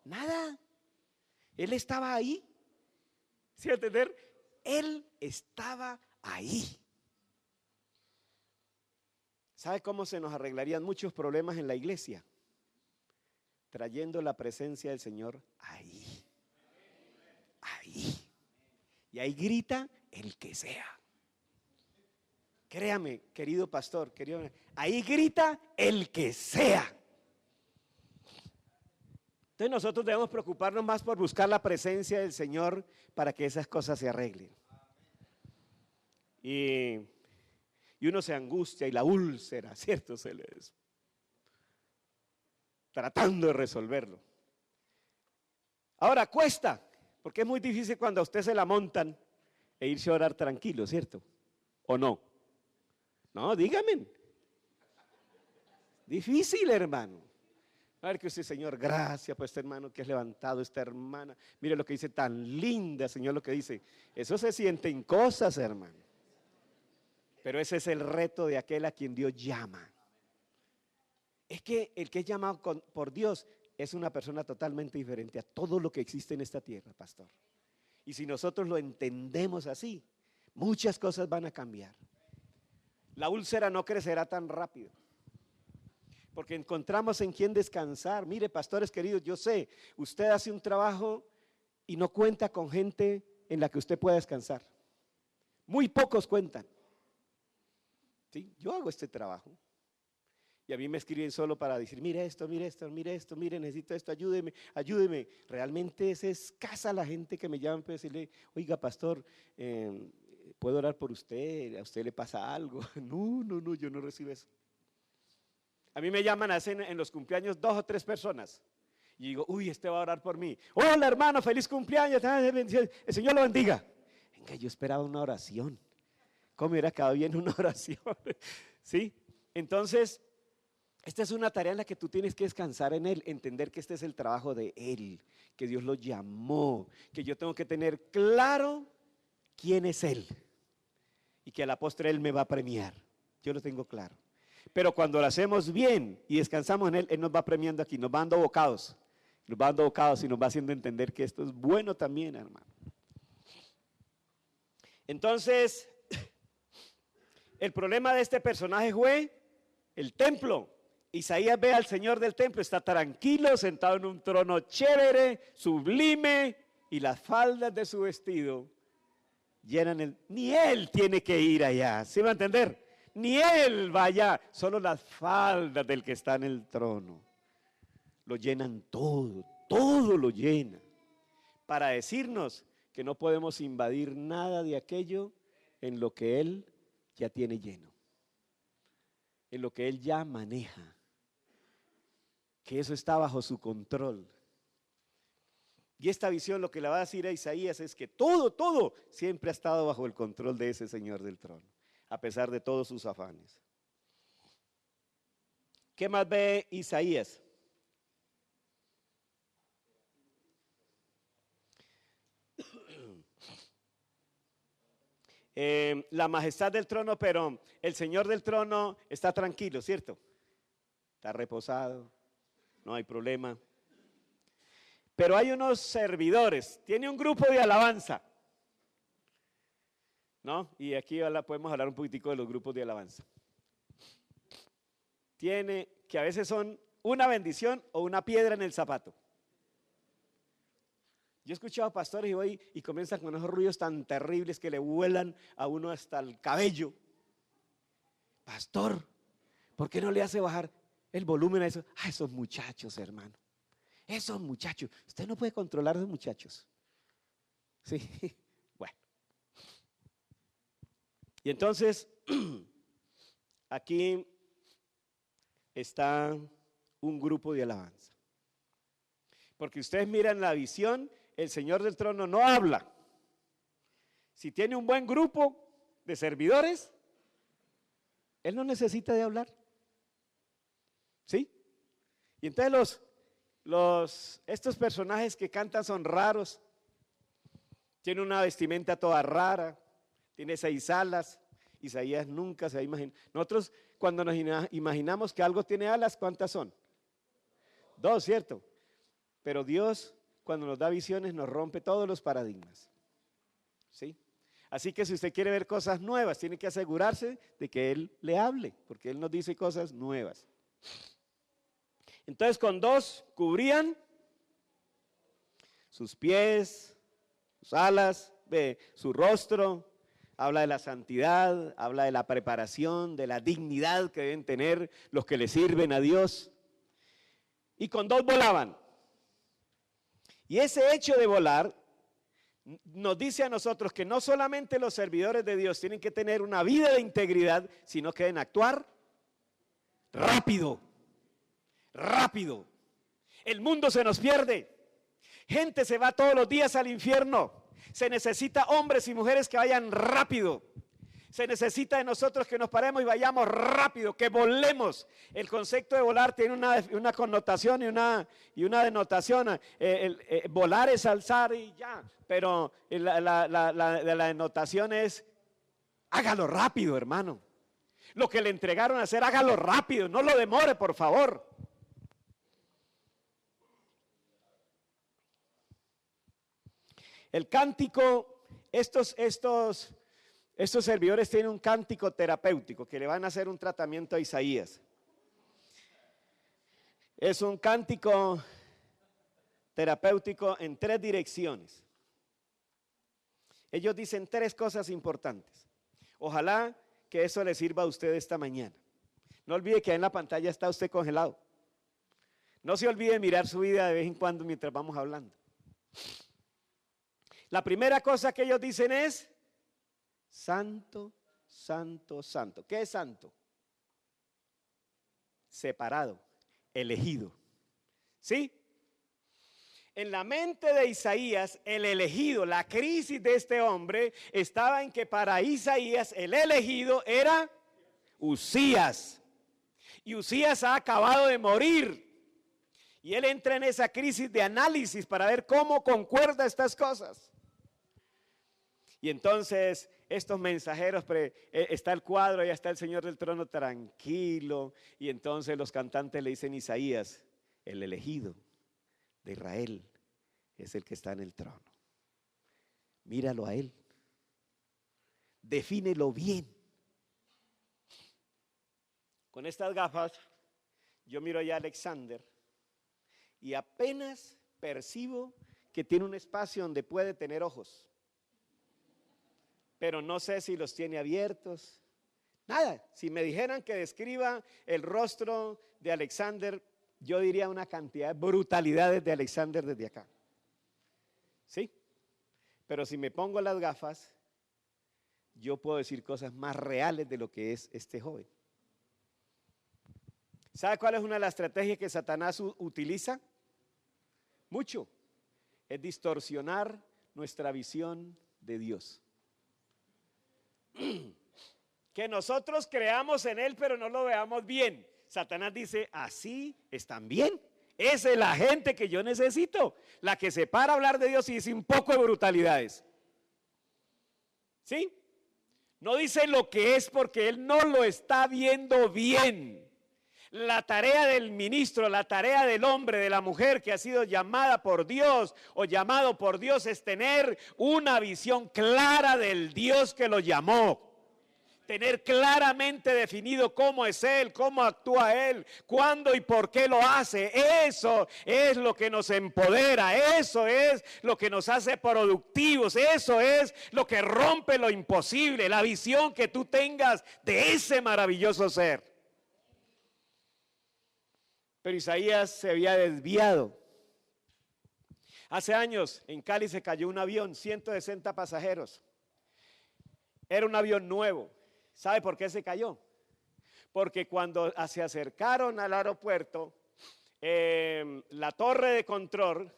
Nada. Él estaba ahí. ¿Sí entender? Él estaba ahí. ¿Sabe cómo se nos arreglarían muchos problemas en la iglesia? Trayendo la presencia del Señor ahí. Ahí. Y ahí grita el que sea. Créame, querido pastor, ahí grita el que sea. Entonces nosotros debemos preocuparnos más por buscar la presencia del Señor para que esas cosas se arreglen. Y uno se angustia y la úlcera, ¿cierto? Se les tratando de resolverlo. Ahora cuesta, porque es muy difícil cuando a usted se la montan e irse a orar tranquilo, ¿cierto? ¿O no? No, dígame. Difícil, hermano. A ver que usted, Señor, gracias por este hermano que has levantado, esta hermana. Mire lo que dice, tan linda, Señor, lo que dice. Eso se siente en cosas, hermano. Pero ese es el reto de aquel a quien Dios llama. Es que el que es llamado por Dios es una persona totalmente diferente a todo lo que existe en esta tierra, pastor. Y si nosotros lo entendemos así, muchas cosas van a cambiar. La úlcera no crecerá tan rápido, porque encontramos en quién descansar. Mire, pastores queridos, yo sé, usted hace un trabajo y no cuenta con gente en la que usted pueda descansar. Muy pocos cuentan. ¿Sí? Yo hago este trabajo y a mí me escriben solo para decir, mire esto, mire esto, mire esto, mire, necesito esto, ayúdeme, ayúdeme. Realmente es escasa la gente que me llama para decirle, oiga, pastor, ¿puedo orar por usted? ¿A usted le pasa algo? No, yo no recibo eso. A mí me llaman en los cumpleaños 2 o 3 personas. Y digo, uy, este va a orar por mí. Hola, hermano, feliz cumpleaños. El Señor lo bendiga. Venga, yo esperaba una oración. ¿Cómo hubiera quedado bien una oración? ¿Sí? Entonces, esta es una tarea en la que tú tienes que descansar en Él, entender que este es el trabajo de Él, que Dios lo llamó, que yo tengo que tener claro quién es Él y que a la postre Él me va a premiar. Yo lo tengo claro. Pero cuando lo hacemos bien y descansamos en Él, Él nos va premiando aquí, nos va dando bocados. Nos va dando bocados y nos va haciendo entender que esto es bueno también, hermano. Entonces, el problema de este personaje fue el templo. Isaías ve al Señor del templo, está tranquilo, sentado en un trono chévere, sublime, y las faldas de su vestido llenan ni él tiene que ir allá, ¿sí va a entender? Ni él va allá, solo las faldas del que está en el trono lo llenan todo, todo lo llena, para decirnos que no podemos invadir nada de aquello en lo que él ya tiene lleno, en lo que él ya maneja, que eso está bajo su control. Y esta visión lo que le va a decir a Isaías es que todo siempre ha estado bajo el control de ese Señor del trono, a pesar de todos sus afanes. ¿Qué más ve Isaías? La majestad del trono, pero el Señor del trono está tranquilo, ¿cierto? Está reposado, no hay problema. Pero hay unos servidores, tiene un grupo de alabanza, ¿no? Y aquí podemos hablar un poquitico de los grupos de alabanza. Tiene, que a veces son una bendición o una piedra en el zapato. Yo he escuchado a pastores y voy y comienzan con esos ruidos tan terribles que le vuelan a uno hasta el cabello. Pastor, ¿por qué no le hace bajar el volumen a eso? A esos muchachos, hermano. Esos muchachos. Usted no puede controlar a esos muchachos. Sí, bueno. Y entonces, aquí está un grupo de alabanza. Porque ustedes miran la visión, el Señor del trono no habla. Si tiene un buen grupo de servidores, Él no necesita de hablar. ¿Sí? Y entonces estos personajes que cantan son raros. Tiene una vestimenta toda rara, tiene 6 alas. Isaías nunca se ha imaginado. Nosotros cuando nos imaginamos que algo tiene alas, ¿cuántas son? 2, ¿cierto? Pero Dios, cuando nos da visiones, nos rompe todos los paradigmas. ¿Sí? Así que si usted quiere ver cosas nuevas, tiene que asegurarse de que Él le hable, porque Él nos dice cosas nuevas. Entonces con 2 cubrían sus pies, sus alas, su rostro. Habla de la santidad, habla de la preparación, de la dignidad que deben tener los que le sirven a Dios. Y con 2 volaban. Y ese hecho de volar nos dice a nosotros que no solamente los servidores de Dios tienen que tener una vida de integridad, sino que deben actuar rápido, rápido. El mundo se nos pierde. Gente se va todos los días al infierno. Se necesita hombres y mujeres que vayan rápido. Se necesita de nosotros que nos paremos y vayamos rápido, que volemos. El concepto de volar tiene una connotación y una denotación. Volar es alzar y ya, pero la denotación es hágalo rápido, hermano. Lo que le entregaron a hacer, hágalo rápido, no lo demore, por favor. El cántico, estos servidores tienen un cántico terapéutico que le van a hacer un tratamiento a Isaías. Es un cántico terapéutico en 3 direcciones. Ellos dicen 3 cosas importantes. Ojalá que eso le sirva a usted esta mañana. No olvide que en la pantalla está usted congelado. No se olvide de mirar su vida de vez en cuando mientras vamos hablando. La primera cosa que ellos dicen es santo, santo, santo. ¿Qué es santo? Separado, elegido. ¿Sí? En la mente de Isaías, el elegido, la crisis de este hombre estaba en que para Isaías el elegido era Uzías. Y Uzías ha acabado de morir. Y él entra en esa crisis de análisis para ver cómo concuerda estas cosas. Y entonces estos mensajeros, está el cuadro, ya está el Señor del trono tranquilo. Y entonces los cantantes le dicen a Isaías, el elegido de Israel es el que está en el trono. Míralo a él. Defínelo bien. Con estas gafas yo miro ya a Alexander y apenas percibo que tiene un espacio donde puede tener ojos. Pero no sé si los tiene abiertos. Nada, si me dijeran que describa el rostro de Alexander, yo diría una cantidad de brutalidades de Alexander desde acá. ¿Sí? Pero si me pongo las gafas, yo puedo decir cosas más reales de lo que es este joven. ¿Sabe cuál es una de las estrategias que Satanás utiliza? Mucho. Es distorsionar nuestra visión de Dios. Que nosotros creamos en Él, pero no lo veamos bien. Satanás dice, así están bien. Esa es la gente que yo necesito, la que se para a hablar de Dios y dice un poco de brutalidades. ¿Sí? No dice lo que es porque Él no lo está viendo bien. La tarea del ministro, la tarea del hombre, de la mujer que ha sido llamada por Dios o llamado por Dios es tener una visión clara del Dios que lo llamó. Tener claramente definido cómo es Él, cómo actúa Él, cuándo y por qué lo hace. Eso es lo que nos empodera, eso es lo que nos hace productivos, eso es lo que rompe lo imposible, la visión que tú tengas de ese maravilloso ser. Pero Isaías se había desviado. Hace años en Cali se cayó un avión, 160 pasajeros. Era un avión nuevo. ¿Sabe por qué se cayó? Porque cuando se acercaron al aeropuerto, la torre de control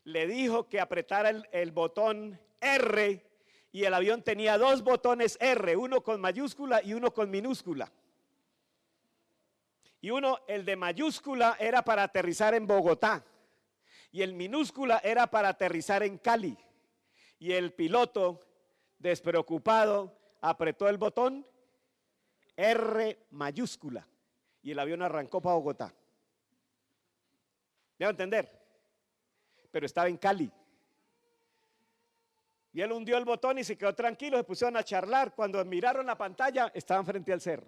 le dijo que apretara el botón R y el avión tenía 2 botones R, uno con mayúscula y uno con minúscula. Y el de mayúscula era para aterrizar en Bogotá y el minúscula era para aterrizar en Cali. Y el piloto, despreocupado, apretó el botón R mayúscula y el avión arrancó para Bogotá. ¿Me va a entender? Pero estaba en Cali. Y él hundió el botón y se quedó tranquilo, se pusieron a charlar. Cuando miraron la pantalla, estaban frente al cerro.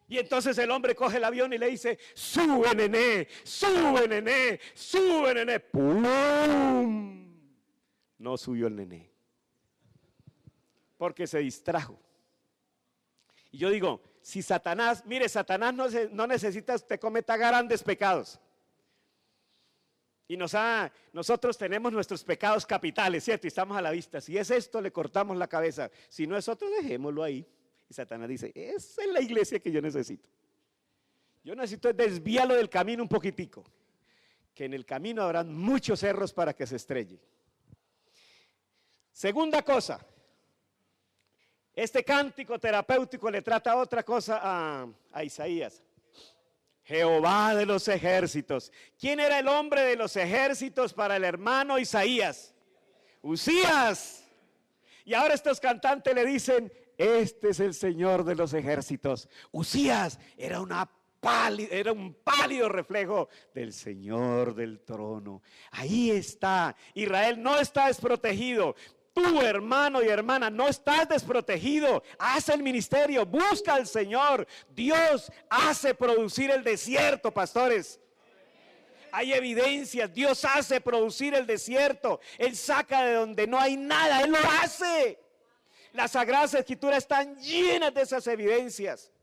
Y entonces el hombre coge el avión y le dice, sube nené, sube nené, sube nené. ¡Pum! No subió el nené, porque se distrajo. Y yo digo, si Satanás, mire, Satanás no necesita que usted cometa grandes pecados. Y nosotros tenemos nuestros pecados capitales, ¿cierto? Y estamos a la vista. Si es esto, le cortamos la cabeza. Si no es otro, dejémoslo ahí. Y Satanás dice, esa es la iglesia que yo necesito. Yo necesito desviarlo del camino un poquitico. Que en el camino habrán muchos cerros para que se estrelle. Segunda cosa. Este cántico terapéutico le trata otra cosa a Isaías. Jehová de los ejércitos. ¿Quién era el hombre de los ejércitos para el hermano Isaías? Usías. Y ahora estos cantantes le dicen, este es el Señor de los ejércitos. Usías era un pálido reflejo del Señor del trono. Ahí está. Israel no está desprotegido. Tú, hermano y hermana, no estás desprotegido. Haz el ministerio, busca al Señor. Dios hace producir el desierto, pastores. Hay evidencias, Dios hace producir el desierto. Él saca de donde no hay nada, Él lo hace. Las Sagradas Escrituras están llenas de esas evidencias.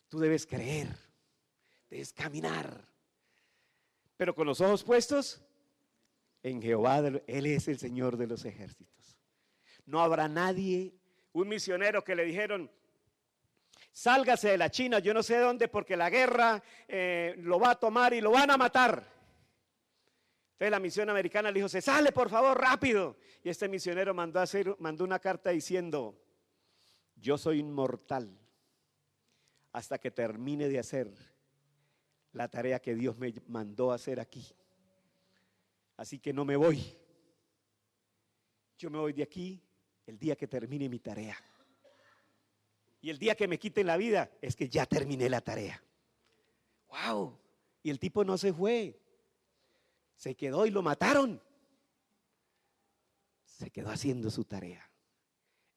Tú debes creer, debes caminar, pero con los ojos puestos en Jehová, Él es el Señor de los ejércitos. No habrá nadie, un misionero que le dijeron, sálgase de la China, yo no sé dónde, porque la guerra lo va a tomar y lo van a matar. Entonces la misión americana le dijo, se sale por favor, rápido. Y este misionero mandó una carta diciendo, yo soy inmortal hasta que termine de hacer la tarea que Dios me mandó a hacer aquí. Así que no me voy. Yo me voy de aquí el día que termine mi tarea. Y el día que me quiten la vida es que ya terminé la tarea. ¡Wow! Y el tipo no se fue. Se quedó y lo mataron. Se quedó haciendo su tarea.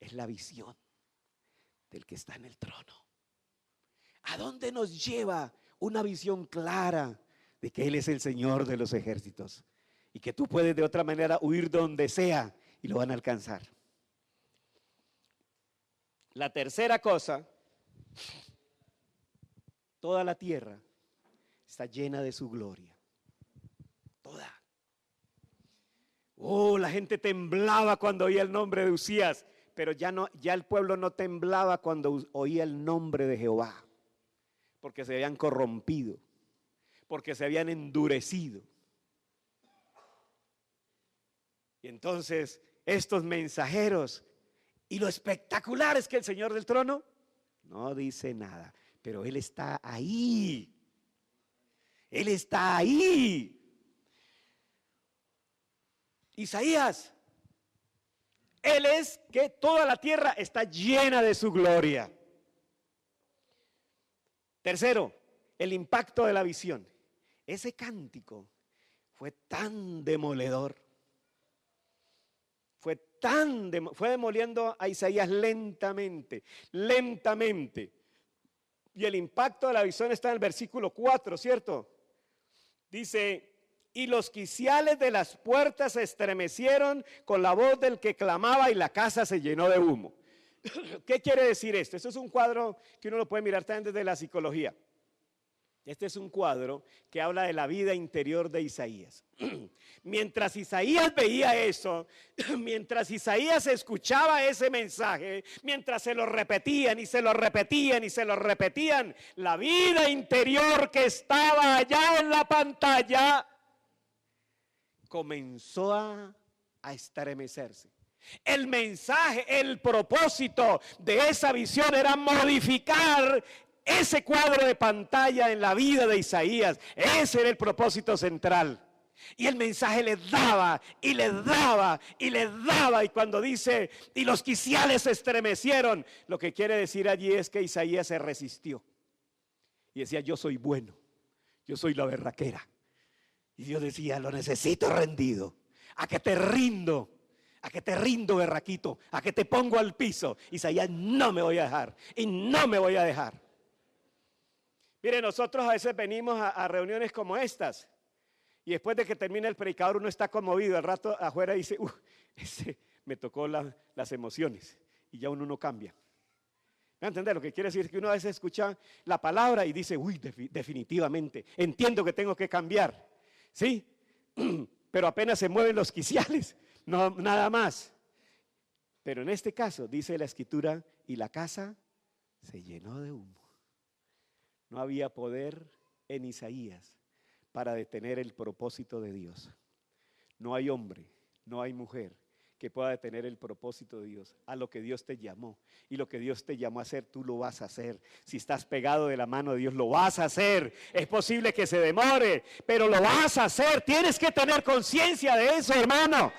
Es la visión del que está en el trono. ¿A dónde nos lleva una visión clara de que Él es el Señor de los ejércitos? Y que tú puedes de otra manera huir donde sea y lo van a alcanzar. La tercera cosa, toda la tierra está llena de su gloria. Toda. Oh, la gente temblaba cuando oía el nombre de Usías, pero ya el pueblo no temblaba cuando oía el nombre de Jehová, porque se habían corrompido, porque se habían endurecido. Y entonces estos mensajeros, y lo espectacular es que el Señor del trono no dice nada, pero Él está ahí. Él está ahí. Isaías, Él es que toda la tierra está llena de su gloria. Tercero, el impacto de la visión. Ese cántico fue tan demoledor. Fue demoliendo a Isaías lentamente, lentamente. Y el impacto de la visión está en el versículo 4, ¿cierto? Dice, y los quiciales de las puertas se estremecieron con la voz del que clamaba y la casa se llenó de humo. ¿Qué quiere decir esto? Esto es un cuadro que uno lo puede mirar también desde la psicología. Este es un cuadro que habla de la vida interior de Isaías. Mientras Isaías veía eso, mientras Isaías escuchaba ese mensaje, mientras se lo repetían y se lo repetían y se lo repetían, la vida interior que estaba allá en la pantalla comenzó a estremecerse. El mensaje, el propósito de esa visión era modificar ese cuadro de pantalla en la vida de Isaías. Ese era el propósito central. Y el mensaje le daba y le daba y le daba. Y cuando dice, y los quiciales se estremecieron, lo que quiere decir allí es que Isaías se resistió. Y decía, yo soy bueno, yo soy la berraquera. Y Dios decía, lo necesito rendido. A que te rindo, berraquito, a que te pongo al piso. Isaías, no me voy a dejar y no me voy a dejar. Mire, nosotros a veces venimos a reuniones como estas. Y después de que termina el predicador uno está conmovido, al rato afuera dice, me tocó las emociones y ya uno no cambia. ¿Me entiendes? Lo que quiere decir es que uno a veces escucha la palabra y dice, definitivamente, entiendo que tengo que cambiar, ¿sí? Pero apenas se mueven los quiciales, no, nada más. Pero en este caso dice la escritura, y la casa se llenó de humo. No había poder en Isaías para detener el propósito de Dios. No hay hombre, no hay mujer que pueda detener el propósito de Dios, a lo que Dios te llamó. Y lo que Dios te llamó a hacer, tú lo vas a hacer. Si estás pegado de la mano de Dios, lo vas a hacer. Es posible que se demore, pero lo vas a hacer. Tienes que tener conciencia de eso, hermano.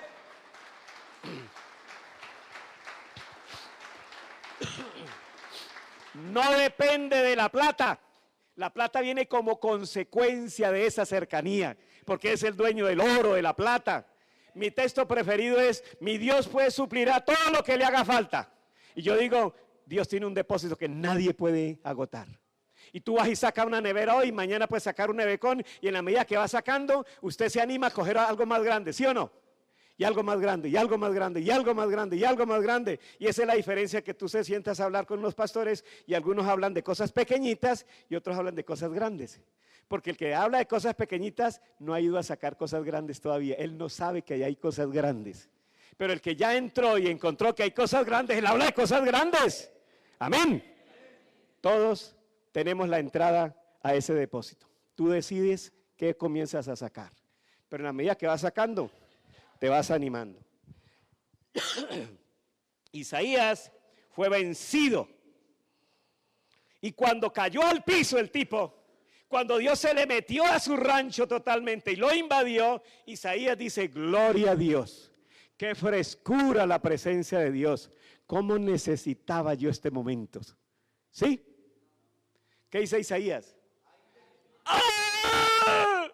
No depende de la plata. La plata viene como consecuencia de esa cercanía, porque es el dueño del oro, de la plata. Mi texto preferido es, mi Dios pues suplirá todo lo que le haga falta. Y yo digo, Dios tiene un depósito que nadie puede agotar. Y tú vas y sacas una nevera hoy, mañana puedes sacar un nevecón, y en la medida que va sacando, usted se anima a coger algo más grande, ¿sí o no? Y algo más grande, y algo más grande, y algo más grande, y algo más grande. Y esa es la diferencia, que tú se sientas a hablar con los pastores y algunos hablan de cosas pequeñitas y otros hablan de cosas grandes. Porque el que habla de cosas pequeñitas no ha ido a sacar cosas grandes todavía. Él no sabe que hay cosas grandes. Pero el que ya entró y encontró que hay cosas grandes, él habla de cosas grandes. Amén. Todos tenemos la entrada a ese depósito. Tú decides qué comienzas a sacar. Pero en la medida que vas sacando, te vas animando. Isaías fue vencido. Y cuando cayó al piso el tipo, cuando Dios se le metió a su rancho totalmente y lo invadió, Isaías dice, gloria a Dios. Qué frescura la presencia de Dios. ¿Cómo necesitaba yo este momento? ¿Sí? ¿Qué dice Isaías? ¡Ah!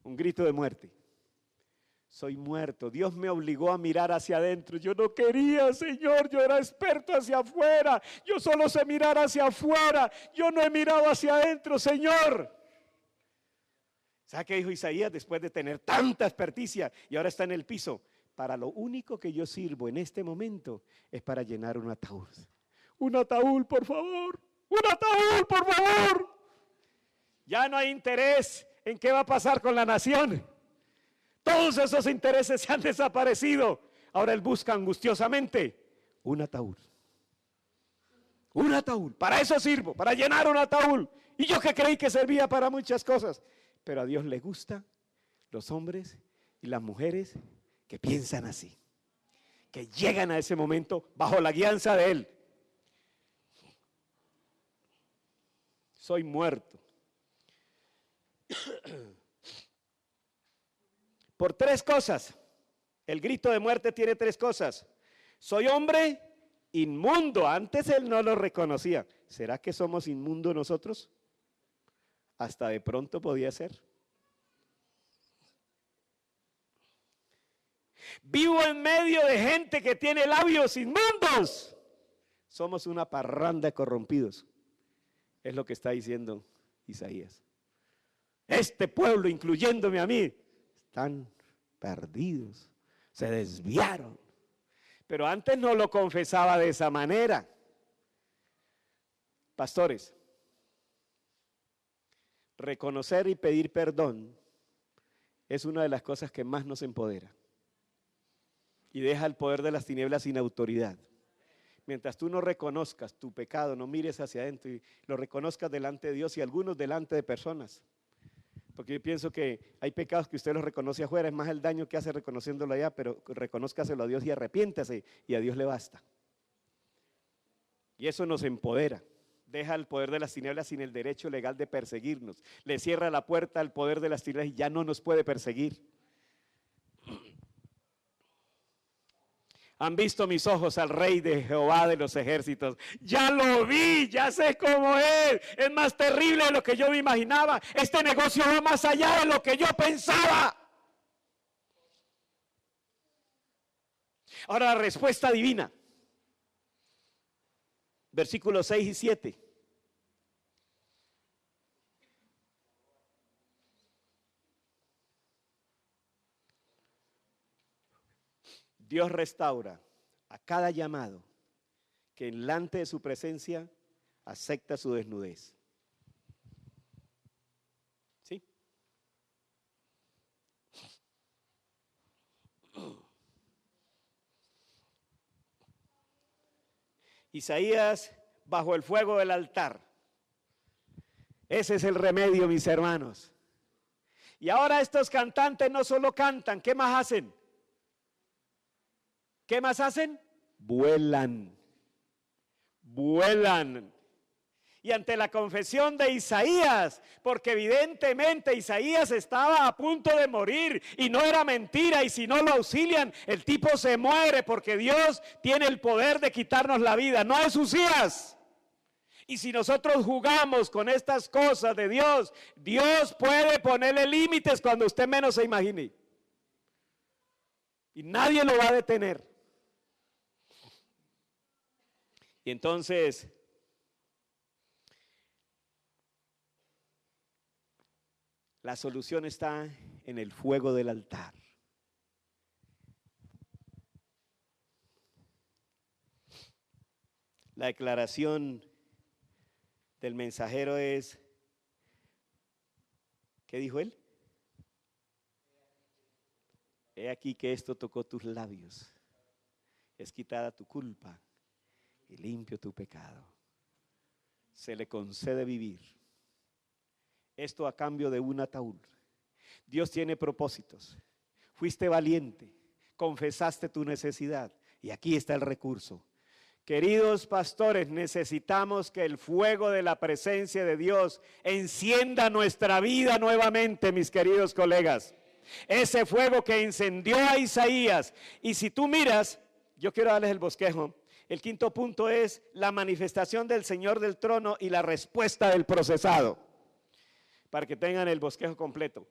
Un grito de muerte. Soy muerto. Dios me obligó a mirar hacia adentro. Yo no quería, Señor. Yo era experto hacia afuera. Yo solo sé mirar hacia afuera. Yo no he mirado hacia adentro, Señor. ¿Sabe qué dijo Isaías después de tener tanta experticia y ahora está en el piso? Para lo único que yo sirvo en este momento es para llenar un ataúd. Un ataúd, por favor. Un ataúd, por favor. Ya no hay interés en qué va a pasar con la nación. Todos esos intereses se han desaparecido. Ahora él busca angustiosamente un ataúd. Un ataúd. Para eso sirvo, para llenar un ataúd. Y yo que creí que servía para muchas cosas. Pero a Dios le gusta los hombres y las mujeres que piensan así. Que llegan a ese momento bajo la guianza de Él. Soy muerto. Por tres cosas. El grito de muerte tiene tres cosas. Soy hombre inmundo. Antes él no lo reconocía. ¿Será que somos inmundos nosotros? Hasta de pronto podía ser. Vivo en medio de gente que tiene labios inmundos. Somos una parranda de corrompidos. Es lo que está diciendo Isaías. Este pueblo, incluyéndome a mí, están perdidos, se desviaron. Pero antes no lo confesaba de esa manera. Pastores, reconocer y pedir perdón es una de las cosas que más nos empodera y deja el poder de las tinieblas sin autoridad. Mientras tú no reconozcas tu pecado, no mires hacia adentro y lo reconozcas delante de Dios y algunos delante de personas. Porque yo pienso que hay pecados que usted los reconoce afuera, es más el daño que hace reconociéndolo allá, pero reconózcaselo a Dios y arrepiéntase y a Dios le basta. Y eso nos empodera. deja el poder de las tinieblas sin el derecho legal de perseguirnos. Le cierra la puerta al poder de las tinieblas y ya no nos puede perseguir. Han visto mis ojos al Rey de Jehová de los ejércitos. Ya lo vi, ya sé cómo es más terrible de lo que yo me imaginaba. Este negocio va más allá de lo que yo pensaba. Ahora la respuesta divina. Versículos 6 y 7. Dios restaura a cada llamado que delante de su presencia acepta su desnudez. ¿Sí? Isaías bajo el fuego del altar. Ese es el remedio, mis hermanos. Y ahora estos cantantes no solo cantan, ¿qué más hacen? ¿Qué más hacen? Vuelan. Vuelan. Y ante la confesión de Isaías, porque evidentemente Isaías estaba a punto de morir y no era mentira, y si no lo auxilian, el tipo se muere porque Dios tiene el poder de quitarnos la vida, no es Usías. Y si nosotros jugamos con estas cosas de Dios, Dios puede ponerle límites cuando usted menos se imagine. Y nadie lo va a detener. Y entonces, la solución está en el fuego del altar. La declaración del mensajero es, ¿qué dijo él? He aquí que esto tocó tus labios, es quitada tu culpa y limpio tu pecado. Se le concede vivir. Esto a cambio de un ataúd. Dios tiene propósitos. Fuiste valiente, confesaste tu necesidad y aquí está el recurso. Queridos pastores, necesitamos que el fuego de la presencia de Dios encienda nuestra vida nuevamente, mis queridos colegas. Ese fuego que encendió a Isaías. Y si tú miras, yo quiero darles el bosquejo. El quinto punto es la manifestación del Señor del trono y la respuesta del procesado. Para que tengan el bosquejo completo.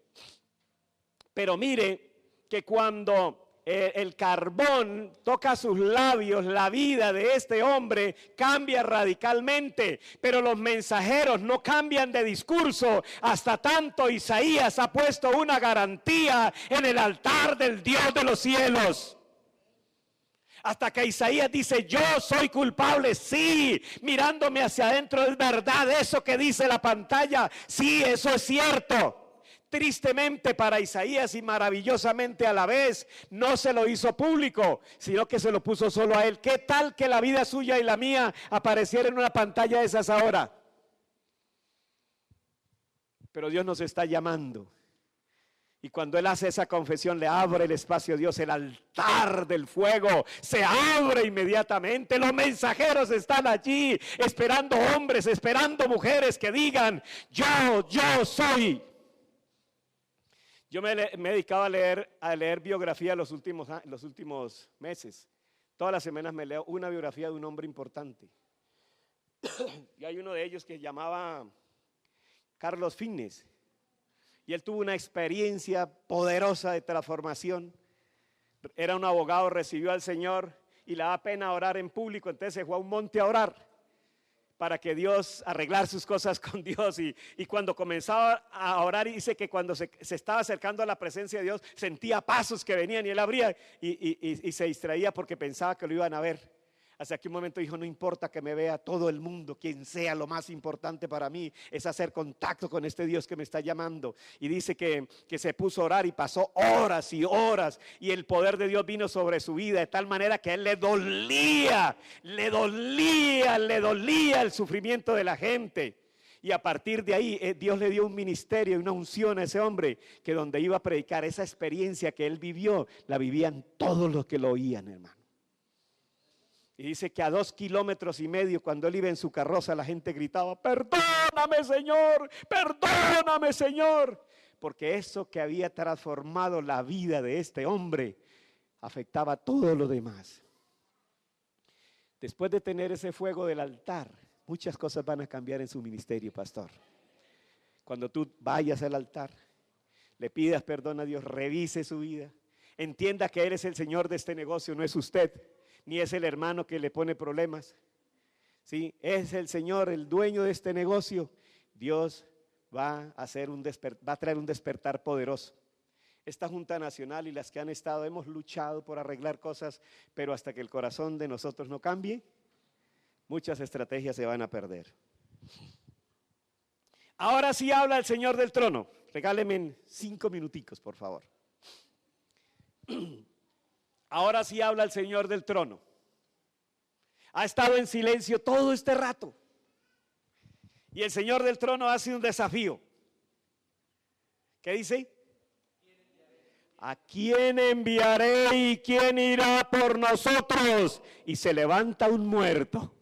Pero mire que cuando el carbón toca sus labios, la vida de este hombre cambia radicalmente, pero los mensajeros no cambian de discurso hasta tanto Isaías ha puesto una garantía en el altar del Dios de los cielos. Hasta que Isaías dice, yo soy culpable, sí, mirándome hacia adentro es verdad eso que dice la pantalla, sí, eso es cierto. Tristemente para Isaías y maravillosamente a la vez, no se lo hizo público, sino que se lo puso solo a él. ¿Qué tal que la vida suya y la mía apareciera en una pantalla de esas ahora? Pero Dios nos está llamando. Y cuando él hace esa confesión, le abre el espacio a Dios, el altar del fuego se abre inmediatamente. Los mensajeros están allí, esperando hombres, esperando mujeres que digan, yo soy. Yo me he dedicado a leer biografía los últimos meses. Todas las semanas me leo una biografía de un hombre importante. Y hay uno de ellos que se llamaba Carlos Fines. Y él tuvo una experiencia poderosa de transformación. Era un abogado, recibió al Señor y le daba pena orar en público. Entonces se fue a un monte a orar para que Dios, arreglar sus cosas con Dios. Y cuando comenzaba a orar, dice que cuando se estaba acercando a la presencia de Dios, sentía pasos que venían y él abría y se distraía porque pensaba que lo iban a ver. Hasta que un momento dijo, no importa que me vea todo el mundo, quien sea, lo más importante para mí es hacer contacto con este Dios que me está llamando. Y dice que se puso a orar y pasó horas y horas y el poder de Dios vino sobre su vida de tal manera que a él le dolía el sufrimiento de la gente. Y a partir de ahí Dios le dio un ministerio y una unción a ese hombre que donde iba a predicar esa experiencia que él vivió, la vivían todos los que lo oían, hermano. Y dice que a 2,5 kilómetros, cuando él iba en su carroza, la gente gritaba: perdóname, Señor, perdóname, Señor. Porque eso que había transformado la vida de este hombre afectaba a todo lo demás. Después de tener ese fuego del altar, muchas cosas van a cambiar en su ministerio, pastor. Cuando tú vayas al altar, le pidas perdón a Dios, revise su vida, entienda que Él es el Señor de este negocio, no es usted, ni es el hermano que le pone problemas. ¿Sí? Es el Señor, el dueño de este negocio. Dios va a traer un despertar poderoso. Esta Junta Nacional y las que han estado, hemos luchado por arreglar cosas, pero hasta que el corazón de nosotros no cambie, muchas estrategias se van a perder. Ahora sí habla el Señor del trono. Regálenme 5 minuticos, por favor. Ahora sí habla el Señor del trono. Ha estado en silencio todo este rato. Y el Señor del trono hace un desafío. ¿Qué dice? ¿A quién enviaré y quién irá por nosotros? Y se levanta un muerto.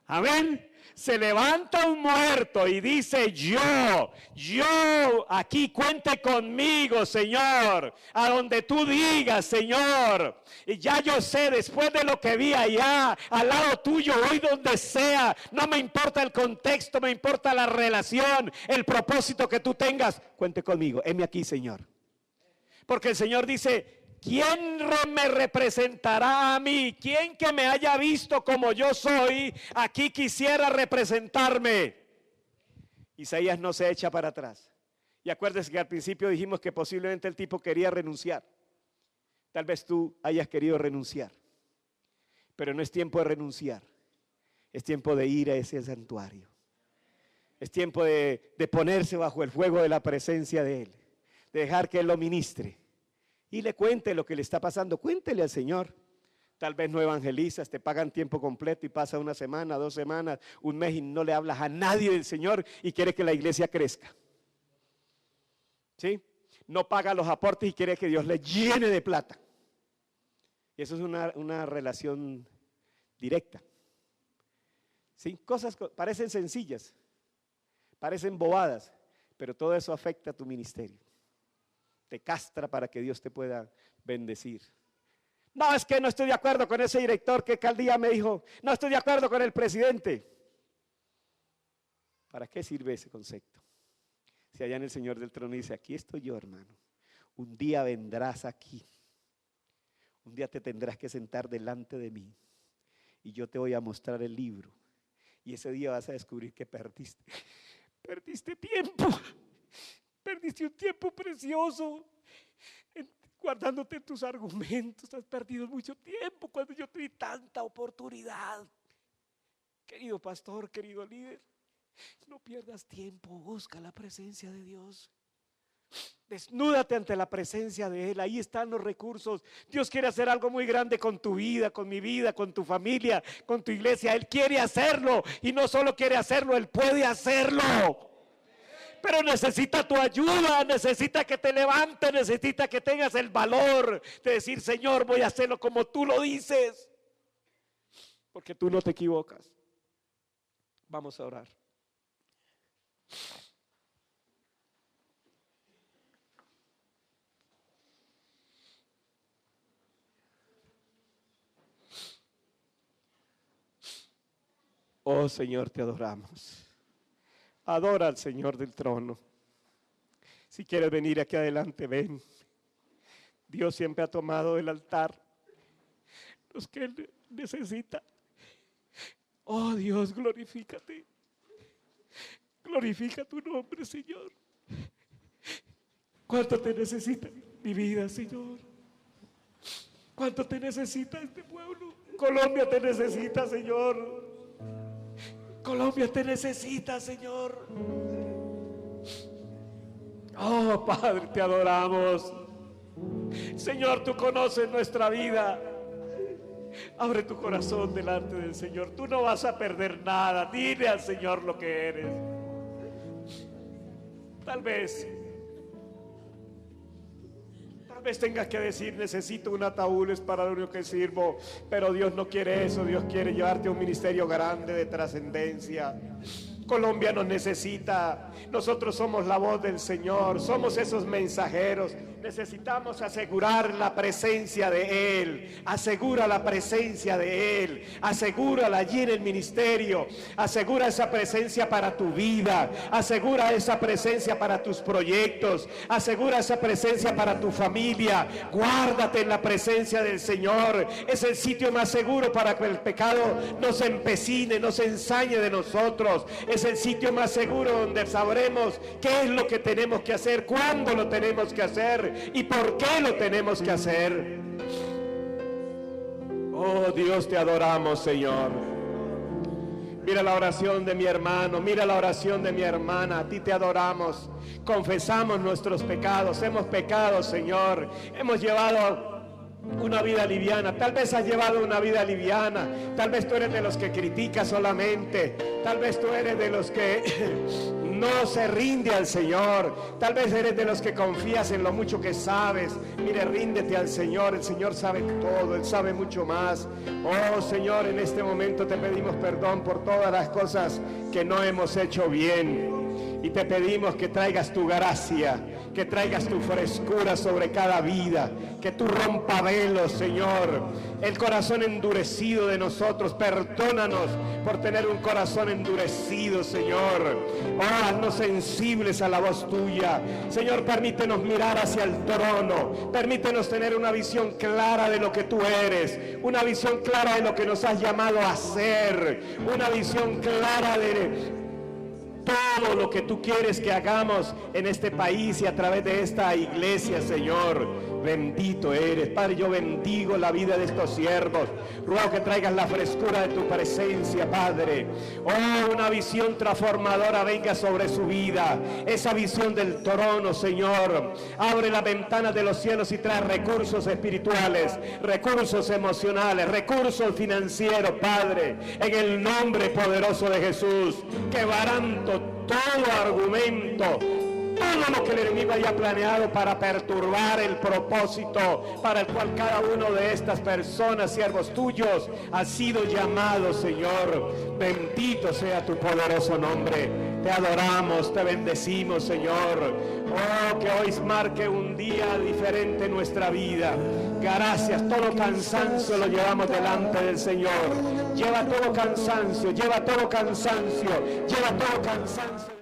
Amén. Se levanta un muerto y dice: yo, aquí cuente conmigo, Señor, a donde tú digas, Señor. Y ya yo sé, después de lo que vi allá, al lado tuyo, voy donde sea. No me importa el contexto, me importa la relación, el propósito que tú tengas. Cuente conmigo, heme aquí, Señor. Porque el Señor dice: ¿quién me representará a mí? ¿Quién que me haya visto como yo soy, aquí quisiera representarme? Isaías no se echa para atrás. Y acuérdese que al principio dijimos que posiblemente el tipo quería renunciar. Tal vez tú hayas querido renunciar. Pero no es tiempo de renunciar. Es tiempo de ir a ese santuario. Es tiempo de ponerse bajo el fuego de la presencia de Él. De dejar que Él lo ministre. Y le cuente lo que le está pasando. Cuéntele al Señor. Tal vez no evangelizas, te pagan tiempo completo y pasa 1 semana, 2 semanas, 1 mes y no le hablas a nadie del Señor y quiere que la iglesia crezca. ¿Sí? No paga los aportes y quiere que Dios le llene de plata. Y eso es una relación directa. ¿Sí? Cosas parecen sencillas, parecen bobadas, pero todo eso afecta a tu ministerio. Te castra para que Dios te pueda bendecir. No, es que no estoy de acuerdo con ese director que cada día me dijo, no estoy de acuerdo con el presidente. ¿Para qué sirve ese concepto? Si allá en el Señor del trono dice: aquí estoy yo, hermano. Un día vendrás aquí. Un día te tendrás que sentar delante de mí y yo te voy a mostrar el libro. Y ese día vas a descubrir que perdiste. Perdiste tiempo. Perdiste un tiempo precioso guardándote tus argumentos. Has perdido mucho tiempo cuando yo te di tanta oportunidad. Querido pastor, querido líder, no pierdas tiempo, busca la presencia de Dios. Desnúdate ante la presencia de Él, ahí están los recursos. Dios quiere hacer algo muy grande con tu vida, con mi vida, con tu familia, con tu iglesia. Él quiere hacerlo y no solo quiere hacerlo, Él puede hacerlo. Pero necesita tu ayuda, necesita que te levantes, necesita que tengas el valor de decir: Señor, voy a hacerlo como tú lo dices. Porque tú no te equivocas. Vamos a orar. Oh Señor, te adoramos. Adora al Señor del trono. Si quieres venir aquí adelante, ven. Dios siempre ha tomado el altar los que Él necesita. Oh Dios, glorifícate. Glorifica tu nombre, Señor. ¿Cuánto te necesita mi vida, Señor? ¿Cuánto te necesita este pueblo? Colombia te necesita, Señor. Colombia te necesita, Señor. Oh, Padre, te adoramos. Señor, tú conoces nuestra vida. Abre tu corazón delante del Señor. Tú no vas a perder nada. Dile al Señor lo que eres. Tal vez Tal vez tengas que decir, necesito un ataúd, es para lo único que sirvo, pero Dios no quiere eso. Dios quiere llevarte a un ministerio grande de trascendencia. Colombia nos necesita. Nosotros somos la voz del Señor, somos esos mensajeros. Necesitamos asegurar la presencia de Él. Asegura la presencia de Él. Asegúrala allí en el ministerio. Asegura esa presencia para tu vida. Asegura esa presencia para tus proyectos. Asegura esa presencia para tu familia. Guárdate en la presencia del Señor. Es el sitio más seguro para que el pecado no se empecine, no se ensañe de nosotros. Es el sitio más seguro donde sabremos qué es lo que tenemos que hacer, cuándo lo tenemos que hacer y por qué lo tenemos que hacer. Oh Dios, te adoramos, Señor. Mira la oración de mi hermano, mira la oración de mi hermana. A ti te adoramos. Confesamos nuestros pecados. Hemos pecado, Señor. Hemos llevado una vida liviana. Tal vez has llevado una vida liviana. Tal vez tú eres de los que critica solamente. Tal vez tú eres de los que no se rinde al Señor. Tal vez eres de los que confías en lo mucho que sabes. Mire, ríndete al Señor. El Señor sabe todo. Él sabe mucho más. Oh Señor, en este momento te pedimos perdón por todas las cosas que no hemos hecho bien. Y te pedimos que traigas tu gracia, que traigas tu frescura sobre cada vida, que tú rompa velos, Señor. El corazón endurecido de nosotros, perdónanos por tener un corazón endurecido, Señor. Oh, haznos sensibles a la voz tuya. Señor, permítenos mirar hacia el trono. Permítenos tener una visión clara de lo que tú eres. Una visión clara de lo que nos has llamado a hacer. Una visión clara de todo lo que tú quieres que hagamos en este país y a través de esta iglesia, Señor. Bendito eres, Padre. Yo bendigo la vida de estos siervos. Ruego que traigas la frescura de tu presencia, Padre. Oh, una visión transformadora venga sobre su vida. Esa visión del trono, Señor. Abre las ventanas de los cielos y trae recursos espirituales, recursos emocionales, recursos financieros, Padre. En el nombre poderoso de Jesús. Quebranto todo argumento, todo lo que el enemigo haya planeado para perturbar el propósito para el cual cada uno de estas personas, siervos tuyos, ha sido llamado, Señor. Bendito sea tu poderoso nombre. Te adoramos, te bendecimos, Señor. Oh, que hoy marque un día diferente en nuestra vida. Gracias, todo cansancio lo llevamos delante del Señor. Lleva todo cansancio, lleva todo cansancio, lleva todo cansancio.